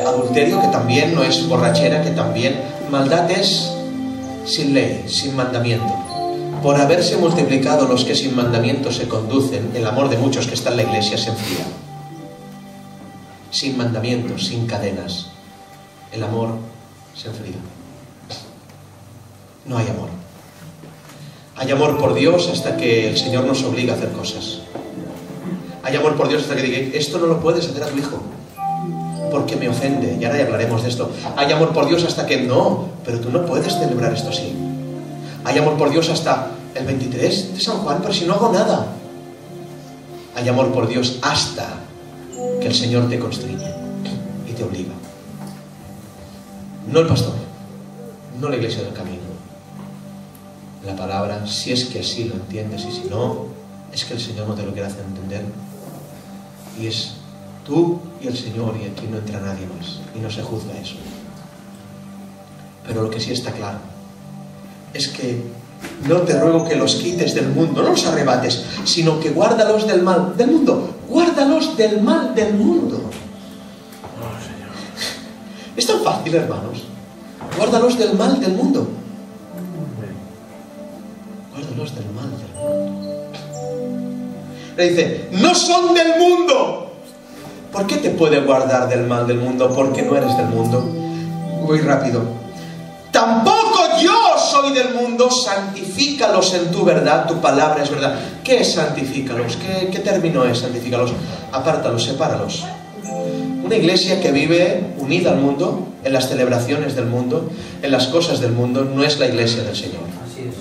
adulterio, que también, no es borrachera, que también. Maldad es sin ley, sin mandamiento. Por haberse multiplicado los que sin mandamiento se conducen, el amor de muchos que está en la iglesia se enfría. Sin mandamiento, sin cadenas, el amor se enfría. No hay amor. Hay amor por Dios hasta que el Señor nos obliga a hacer cosas. Hay amor por Dios hasta que diga, esto no lo puedes hacer a tu hijo, porque me ofende, y ahora ya hablaremos de esto. Hay amor por Dios hasta que no, pero tú no puedes celebrar esto así. Hay amor por Dios hasta el 23 de San Juan, pero si no hago nada. Hay amor por Dios hasta que el Señor te constriñe y te obliga. No el pastor, no la iglesia del camino. La palabra, si es que así lo entiendes, y si no, es que el Señor no te lo quiere hacer entender. Y es tú y el Señor, y aquí no entra nadie más, y no se juzga eso. Pero lo que sí está claro es que no te ruego que los quites del mundo, no los arrebates, sino que guárdalos del mal del mundo. Guárdalos del mal del mundo. Es tan fácil, hermanos. Guárdalos del mal del mundo. Guárdalos del mal del mundo. Le dice, no son del mundo. ¿Por qué te puede guardar del mal del mundo? Porque no eres del mundo. Voy rápido. Tampoco yo soy del mundo, santifícalos en tu verdad, tu palabra es verdad. ¿Qué es santifícalos? ¿Qué término es santifícalos? Apártalos, sepáralos. Una iglesia que vive unida al mundo, en las celebraciones del mundo, en las cosas del mundo, no es la iglesia del Señor. Así es.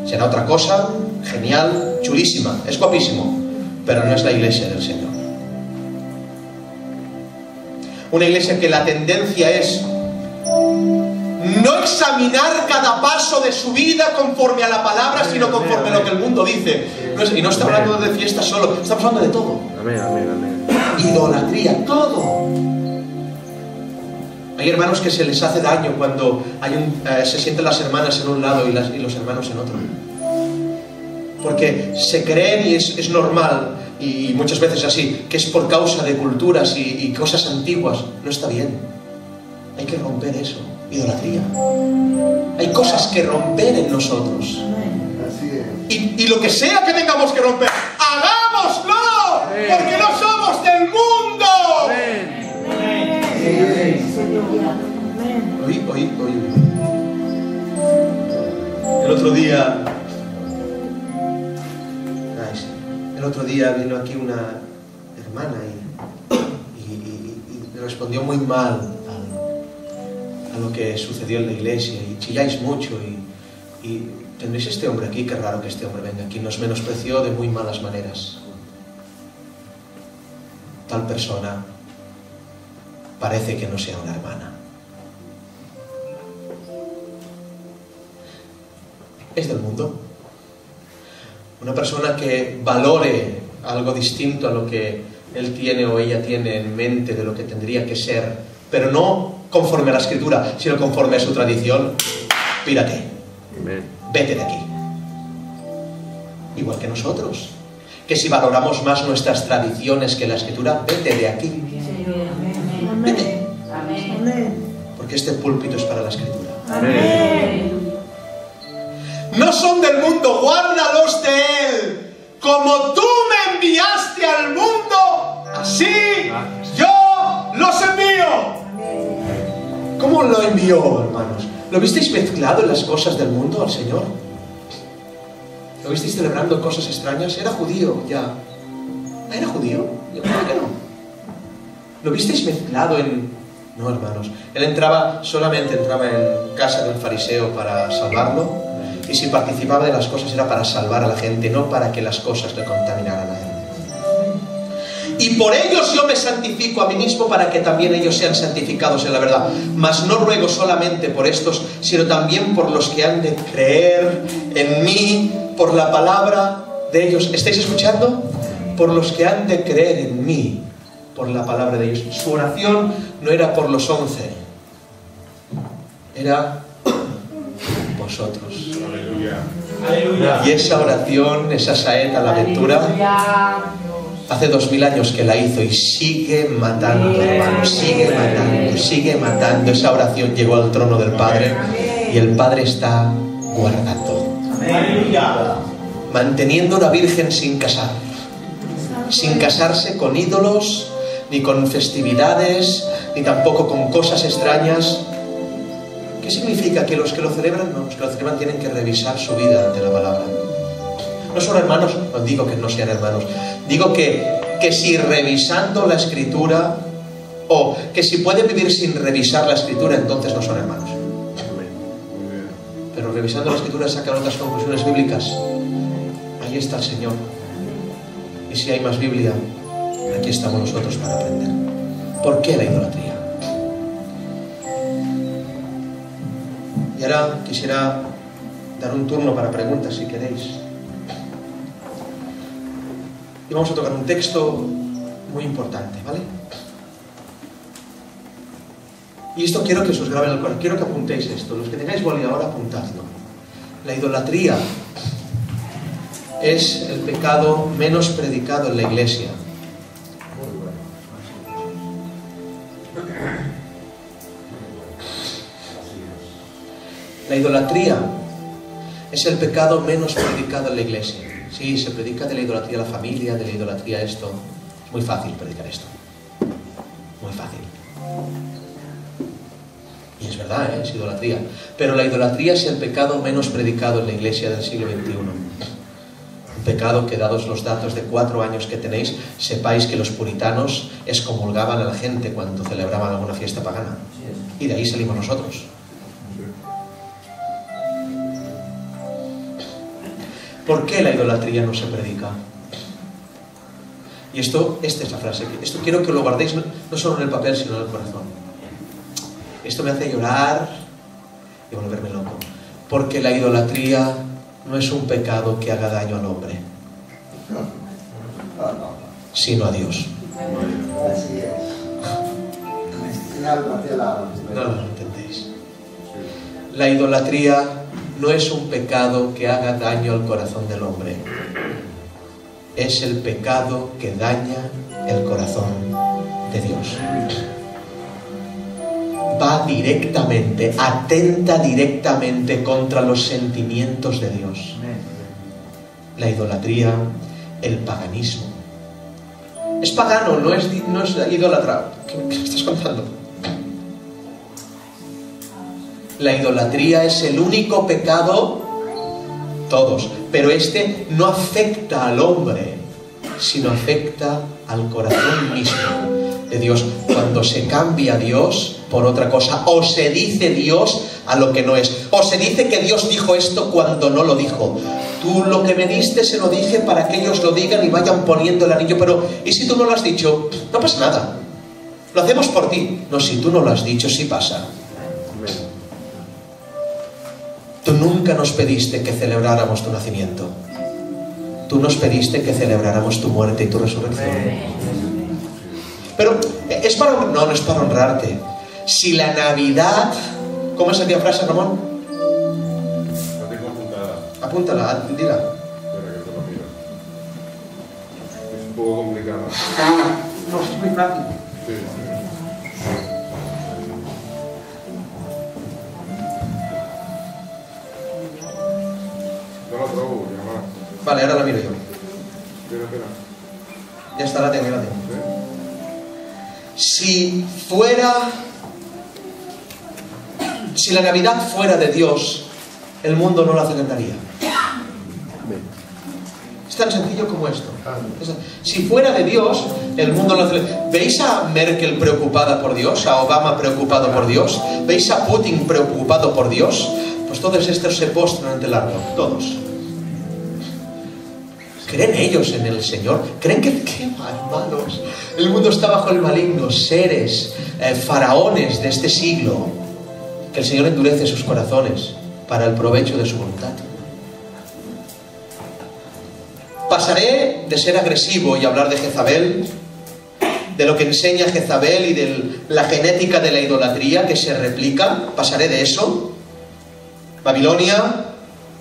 Será otra cosa, genial, chulísima, es guapísimo, pero no es la iglesia del Señor. Una iglesia que la tendencia es no examinar cada paso de su vida conforme a la palabra, sino conforme a lo que el mundo dice. Y no está hablando de fiestas solo, estamos hablando de todo. Amén, amén, amén. Idolatría, todo. Hay hermanos que se les hace daño cuando se sienten las hermanas en un lado y los hermanos en otro. Porque se creen, y es normal, y muchas veces así, que es por causa de culturas y cosas antiguas. No está bien. Hay que romper eso. Idolatría. Hay cosas que romper en nosotros. Así es. Y lo que sea que tengamos que romper, ¡hagámoslo! Porque no somos del mundo. Oí. El otro día vino aquí una hermana y respondió muy mal a lo que sucedió en la iglesia, y chilláis mucho y tendréis este hombre aquí, qué raro que este hombre venga aquí, nos menospreció de muy malas maneras. Tal persona parece que no sea una hermana. Es del mundo. Una persona que valore algo distinto a lo que él tiene o ella tiene en mente de lo que tendría que ser, pero no conforme a la Escritura, sino conforme a su tradición, pírate. Vete de aquí. Igual que nosotros, que si valoramos más nuestras tradiciones que la Escritura, vete de aquí. Vete. Porque este púlpito es para la Escritura. No son del mundo, guárdalos de él. Como tú me enviaste al mundo, así yo los envío. ¿Cómo lo envió, hermanos? ¿Lo visteis mezclado en las cosas del mundo al Señor? ¿Lo visteis celebrando cosas extrañas? Era judío ya. ¿Era judío? Yo creo que no. ¿Lo visteis mezclado en...? No, hermanos. Él solamente entraba en casa de un fariseo para salvarlo. Y si participaba de las cosas era para salvar a la gente, no para que las cosas le contaminaran a él. Y por ellos yo me santifico a mí mismo, para que también ellos sean santificados en la verdad. Mas no ruego solamente por estos, sino también por los que han de creer en mí por la palabra de ellos. ¿Estáis escuchando? Por los que han de creer en mí por la palabra de ellos. Su oración no era por los 11, era vosotros. Aleluya. Y esa oración, esa saeta, la aventura, hace 2000 años que la hizo y sigue matando, hermanos, sigue matando. Esa oración llegó al trono del Padre y el Padre está guardando. Aleluya. Manteniendo una virgen sin casar, sin casarse con ídolos, ni con festividades, ni tampoco con cosas extrañas. ¿Qué significa? Que los que lo celebran, no, los que lo celebran tienen que revisar su vida ante la palabra. ¿No son hermanos? No digo que no sean hermanos. Digo que si revisando la Escritura, o que si pueden vivir sin revisar la Escritura, entonces no son hermanos. Pero revisando la Escritura sacan otras conclusiones bíblicas. Ahí está el Señor. Y si hay más Biblia, aquí estamos nosotros para aprender. ¿Por qué la idolatría? Y ahora quisiera dar un turno para preguntas, si queréis. Y vamos a tocar un texto muy importante, ¿vale? Y esto quiero que os graben el corazón, quiero que apuntéis esto. Los que tengáis boli ahora, apuntadlo. La idolatría es el pecado menos predicado en la iglesia. La idolatría es el pecado menos predicado en la iglesia. Sí, se predica de la idolatría a la familia, de la idolatría a esto. Es muy fácil predicar esto. Muy fácil. Y es verdad, es idolatría. Pero la idolatría es el pecado menos predicado en la iglesia del siglo XXI. Un pecado que, dados los datos de 4 años que tenéis, sepáis que los puritanos excomulgaban a la gente cuando celebraban alguna fiesta pagana. Y de ahí salimos nosotros. ¿Por qué la idolatría no se predica? Y esta es la frase. Esto quiero que lo guardéis no solo en el papel, sino en el corazón. Esto me hace llorar y volverme loco. Porque la idolatría no es un pecado que haga daño al hombre, sino a Dios. Así es. No lo entendéis. La idolatría no es un pecado que haga daño al corazón del hombre. Es el pecado que daña el corazón de Dios. Va directamente, atenta directamente contra los sentimientos de Dios. La idolatría, el paganismo. Es pagano, no es idólatra. ¿Qué me estás contando? La idolatría es el único pecado, todos, pero este no afecta al hombre, sino afecta al corazón mismo de Dios. Cuando se cambia a Dios por otra cosa, o se dice Dios a lo que no es, o se dice que Dios dijo esto cuando no lo dijo. Tú lo que me diste se lo dije para que ellos lo digan y vayan poniendo el anillo, pero ¿y si tú no lo has dicho? No pasa nada, lo hacemos por ti. No, si tú no lo has dicho, sí pasa. Tú nunca nos pediste que celebráramos tu nacimiento. Tú nos pediste que celebráramos tu muerte y tu resurrección. Pero es para... No es para honrarte. Si la Navidad... ¿Cómo es aquella frase, Ramón? La tengo apuntada. Apúntala, dila. Espera que te lo miro. Es un poco complicada. No, es muy fácil. Sí. No la trobo, ya va. Vale, ahora la miro yo. Espera. Ya está, la tengo, ya la tengo. ¿Sí? Si la Navidad fuera de Dios, el mundo no la celebraría. Es tan sencillo como esto. Si fuera de Dios, el mundo no la celebraría. ¿Veis a Merkel preocupada por Dios? ¿A Obama preocupado por Dios? ¿Veis a Putin preocupado por Dios? Pues todos estos se postran ante el árbol, todos. ¿Creen ellos en el Señor? ¿Creen que qué malos? El mundo está bajo el maligno, seres, faraones de este siglo, que el Señor endurece sus corazones para el provecho de su voluntad. Pasaré de ser agresivo y hablar de Jezabel, de lo que enseña Jezabel y de la genética de la idolatría que se replica. Pasaré de eso. Babilonia,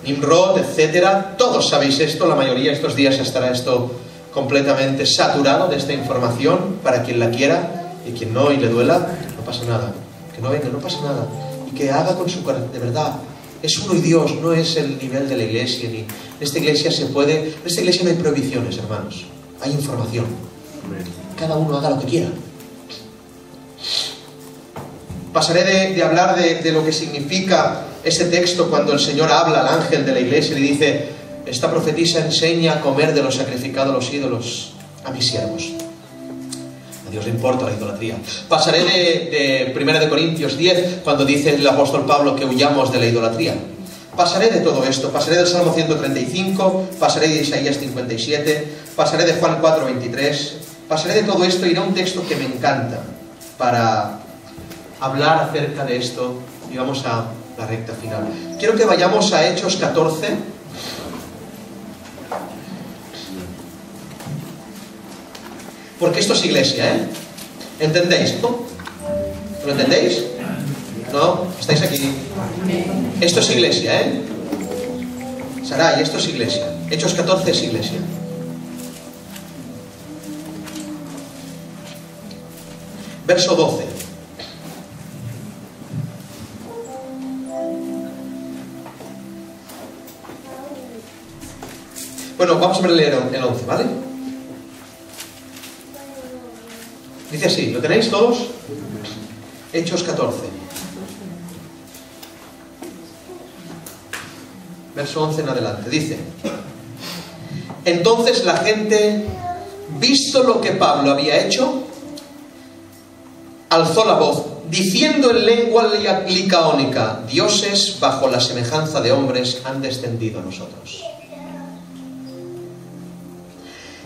Nimrod, etcétera. Todos sabéis esto, la mayoría. Estos días estará esto completamente saturado de esta información para quien la quiera, y quien no y le duela, no pasa nada. Que no venga, no pasa nada. Y que haga con su corazón, de verdad. Es uno y Dios, no es el nivel de la iglesia. Ni en esta iglesia se puede. En esta iglesia no hay prohibiciones, hermanos. Hay información. Cada uno haga lo que quiera. Pasaré de hablar de lo que significa ese texto cuando el Señor habla al ángel de la iglesia y le dice: esta profetisa enseña a comer de lo sacrificado a los ídolos a mis siervos. A Dios le importa la idolatría. Pasaré de 1 Corintios 10 cuando dice el apóstol Pablo que huyamos de la idolatría. Pasaré de todo esto. Pasaré del Salmo 135, pasaré de Isaías 57, pasaré de Juan 4:23. Pasaré de todo esto y iré a un texto que me encanta para hablar acerca de esto y vamos a la recta final. Quiero que vayamos a Hechos 14. Porque esto es iglesia, ¿eh? ¿Entendéis? ¿Lo entendéis? ¿No? ¿Estáis aquí? Esto es iglesia, ¿eh? Saray, esto es iglesia. Hechos 14 es iglesia. Verso 12. Bueno, vamos a leer el 11, ¿vale? Dice así, ¿lo tenéis todos? Hechos 14. Verso 11 en adelante. Dice: entonces la gente, visto lo que Pablo había hecho, alzó la voz, diciendo en lengua licaónica: dioses bajo la semejanza de hombres han descendido a nosotros.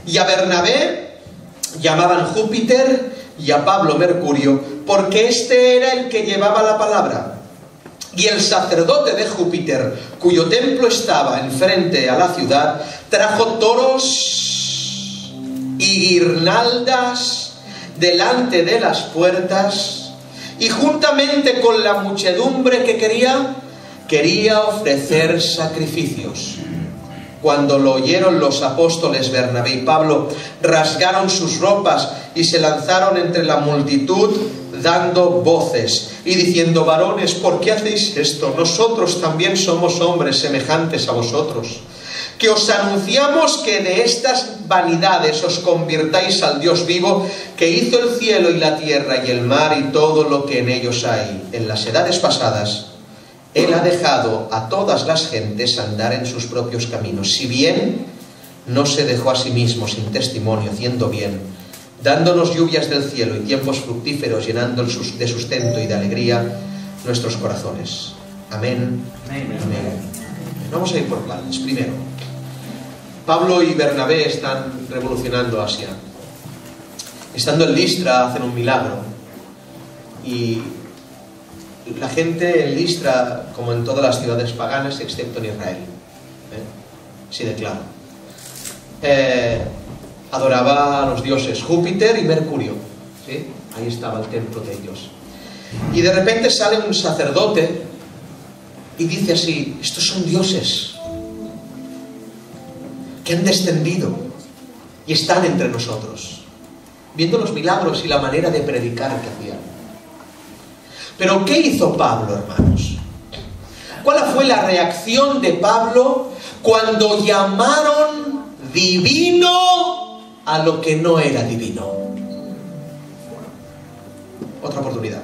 Y a Bernabé llamaban Júpiter y a Pablo Mercurio, porque este era el que llevaba la palabra. Y el sacerdote de Júpiter, cuyo templo estaba enfrente a la ciudad, trajo toros y guirnaldas delante de las puertas, y juntamente con la muchedumbre que quería ofrecer sacrificios. Cuando lo oyeron los apóstoles Bernabé y Pablo, rasgaron sus ropas y se lanzaron entre la multitud dando voces y diciendo: varones, ¿por qué hacéis esto? Nosotros también somos hombres semejantes a vosotros, que os anunciamos que de estas vanidades os convirtáis al Dios vivo, que hizo el cielo y la tierra y el mar y todo lo que en ellos hay. En las edades pasadas Él ha dejado a todas las gentes andar en sus propios caminos, si bien no se dejó a sí mismo sin testimonio, haciendo bien, dándonos lluvias del cielo y tiempos fructíferos, llenando de sustento y de alegría nuestros corazones. Amén. Amén. Amén. Vamos a ir por partes. Primero, Pablo y Bernabé están revolucionando Asia. Estando en Listra hacen un milagro, y la gente en Listra, como en todas las ciudades paganas, excepto en Israel, así de claro, adoraba a los dioses Júpiter y Mercurio, ¿sí? Ahí estaba el templo de ellos. Y de repente sale un sacerdote y dice así: estos son dioses que han descendido y están entre nosotros, viendo los milagros y la manera de predicar que hacían. Pero ¿qué hizo Pablo, hermanos? ¿Cuál fue la reacción de Pablo cuando llamaron divino a lo que no era divino? Otra oportunidad.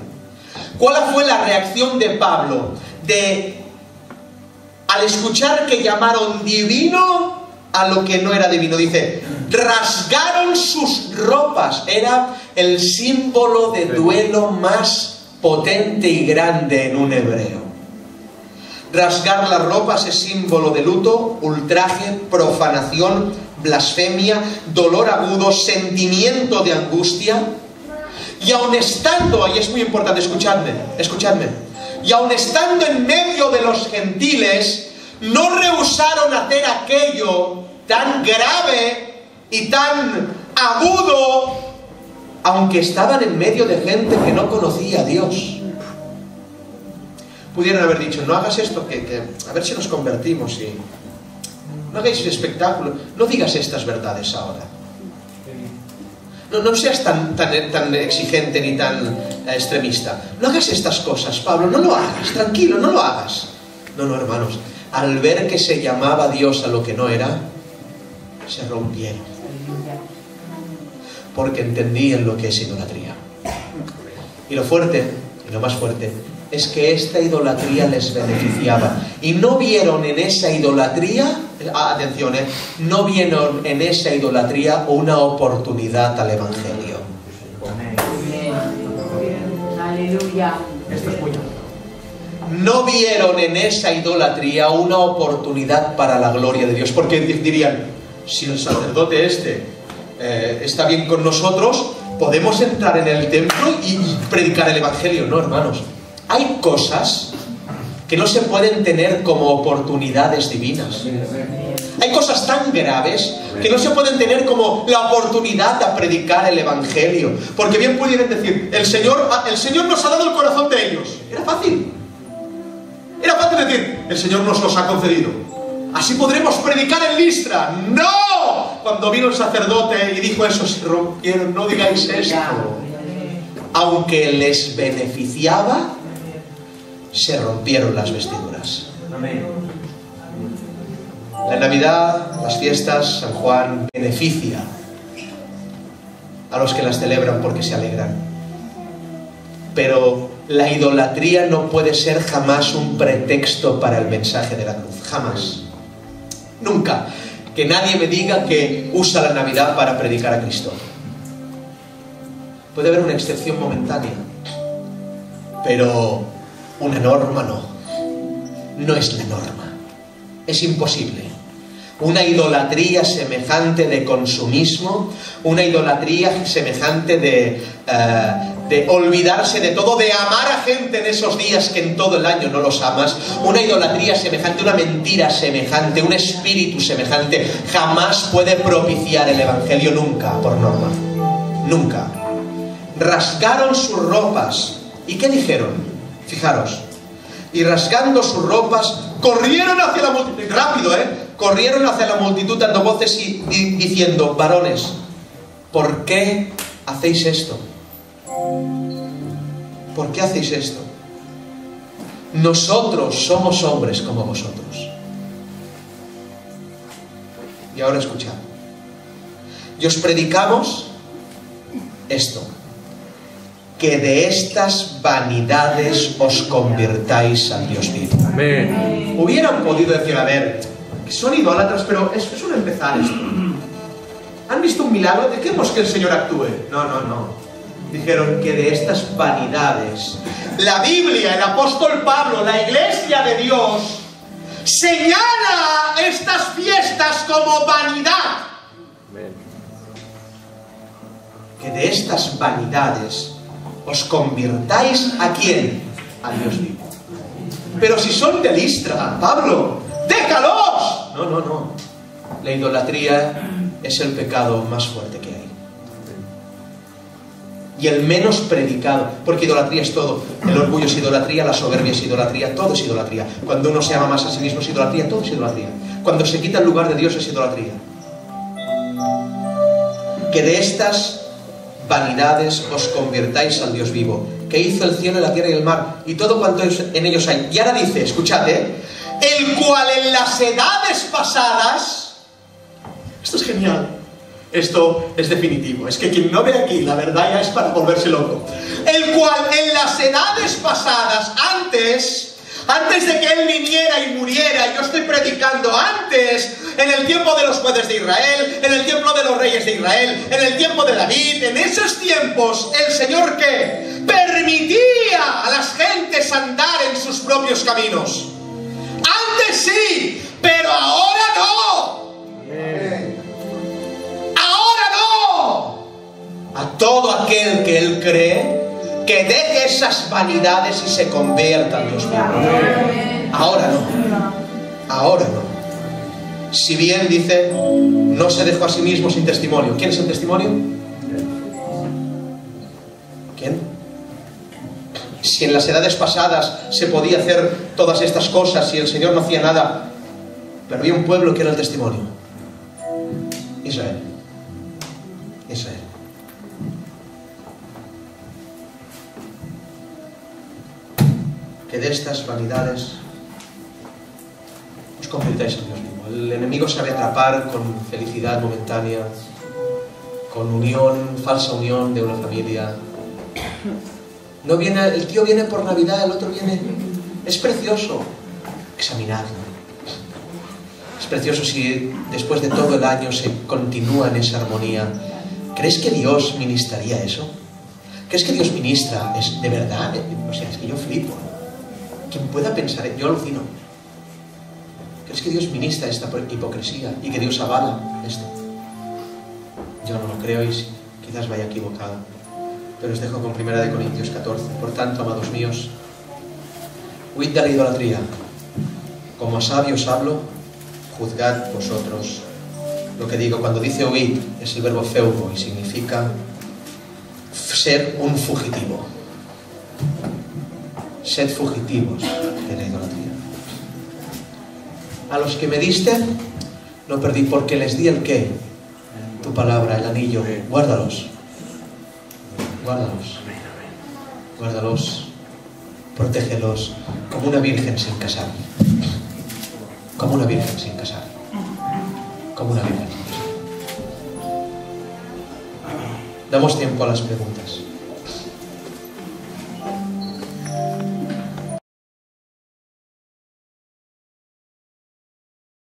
¿Cuál fue la reacción de Pablo al escuchar que llamaron divino a lo que no era divino? Dice: rasgaron sus ropas. Era el símbolo de duelo más potente y grande en un hebreo. Rasgar las ropas es símbolo de luto, ultraje, profanación, blasfemia, dolor agudo, sentimiento de angustia. Y aun estando, ahí es muy importante, escuchadme, y aun estando en medio de los gentiles, no rehusaron hacer aquello tan grave y tan agudo, aunque estaban en medio de gente que no conocía a Dios. Pudieron haber dicho: no hagas esto, que a ver si nos convertimos, y no hagáis espectáculo, no digas estas verdades ahora. No seas tan exigente ni tan extremista. No hagas estas cosas, Pablo, no lo hagas, tranquilo, no lo hagas. No, hermanos, al ver que se llamaba Dios a lo que no era, se rompieron, porque entendían lo que es idolatría. Y lo fuerte, y lo más fuerte, es que esta idolatría les beneficiaba, y no vieron en esa idolatría, atención, no vieron en esa idolatría una oportunidad al Evangelio. Aleluya. Esto es bueno. No vieron en esa idolatría una oportunidad para la gloria de Dios, porque dirían: si el sacerdote está bien con nosotros, podemos entrar en el templo y predicar el Evangelio. No, hermanos, hay cosas que no se pueden tener como oportunidades divinas. Hay cosas tan graves que no se pueden tener como la oportunidad a predicar el Evangelio, porque bien pudieran decir: el Señor nos ha dado el corazón de ellos. Era fácil decir: el Señor nos los ha concedido, así podremos predicar en Listra. ¡No! Cuando vino el sacerdote y dijo eso, se rompieron. No digáis esto. Aunque les beneficiaba, se rompieron las vestiduras. Amén. La Navidad, las fiestas, San Juan, beneficia a los que las celebran porque se alegran. Pero la idolatría no puede ser jamás un pretexto para el mensaje de la cruz. Jamás. Nunca. Que nadie me diga que usa la Navidad para predicar a Cristo. Puede haber una excepción momentánea, pero una norma no. No es la norma. Es imposible. Una idolatría semejante de consumismo, una idolatría semejante de olvidarse de todo, de amar a gente en esos días que en todo el año no los amas, una idolatría semejante, una mentira semejante, un espíritu semejante, jamás puede propiciar el Evangelio, nunca, por norma. Nunca. Rasgaron sus ropas. ¿Y qué dijeron? Fijaros. Y rasgando sus ropas, corrieron hacia la multitud. Rápido, corrieron hacia la multitud dando voces y diciendo: varones, ¿por qué hacéis esto? ¿Por qué hacéis esto? Nosotros somos hombres como vosotros. Y ahora escuchad. Y os predicamos esto: que de estas vanidades os convirtáis al Dios vivo. Amén. Hubieran podido decir, a ver, que son idólatras, pero es un empezar esto. ¿Han visto un milagro? Dejemos que el Señor actúe. No. Dijeron que de estas vanidades, la Biblia, el apóstol Pablo, la iglesia de Dios, señala estas fiestas como vanidad. Amén. Que de estas vanidades os convirtáis ¿a quién? A Dios vivo. Pero si son de Listra, Pablo, ¡déjalos! No. La idolatría es el pecado más fuerte que hay. Y el menos predicado, porque idolatría es todo. El orgullo es idolatría, la soberbia es idolatría, todo es idolatría. Cuando uno se ama más a sí mismo es idolatría, todo es idolatría. Cuando se quita el lugar de Dios es idolatría. Que de estas vanidades os convirtáis al Dios vivo, que hizo el cielo, la tierra y el mar, y todo cuanto en ellos hay. Y ahora dice, escuchad, el cual en las edades pasadas... Esto es genial. Esto es definitivo. Es que quien no ve aquí la verdad ya es para volverse loco. El cual en las edades pasadas, antes de que Él viniera y muriera, yo estoy predicando antes, en el tiempo de los jueces de Israel, en el tiempo de los reyes de Israel, en el tiempo de David, en esos tiempos, el Señor ¿qué? Permitía a las gentes andar en sus propios caminos. Antes sí, pero ahora no. Ahora no. A todo aquel que Él cree, que deje esas vanidades y se convierta en Dios mismo. Ahora no. Ahora no. Si bien dice, no se dejó a sí mismo sin testimonio. ¿Quién es el testimonio? ¿Quién? Si en las edades pasadas se podía hacer todas estas cosas y el Señor no hacía nada, pero había un pueblo que era el testimonio. Israel. Israel. Que de estas vanidades os convirtáis en Dios mismo. El enemigo sabe atrapar con felicidad momentánea, con unión, falsa unión de una familia. No viene, el tío viene por Navidad, el otro viene... Es precioso. Examinadlo. Es precioso si después de todo el año se continúa en esa armonía. ¿Crees que Dios ministraría eso? ¿Crees que Dios ministra? ¿Es de verdad? O sea, es que yo flipo. Quien pueda pensar, yo alucino. ¿Crees que Dios ministra esta hipocresía y que Dios avala esto? Yo no lo creo y quizás vaya equivocado. Pero os dejo con 1 Corintios 14. Por tanto, amados míos, huid de la idolatría. Como a sabios hablo, juzgad vosotros lo que digo. Cuando dice huid, es el verbo feugo y significa ser un fugitivo. Sed fugitivos de la idolatría. A los que me diste, no perdí, porque les di el qué, tu palabra, el anillo. Guárdalos. Guárdalos. Guárdalos. Protégelos como una virgen sin casar. Como una virgen sin casar. como una vida. Damos tiempo a las preguntas.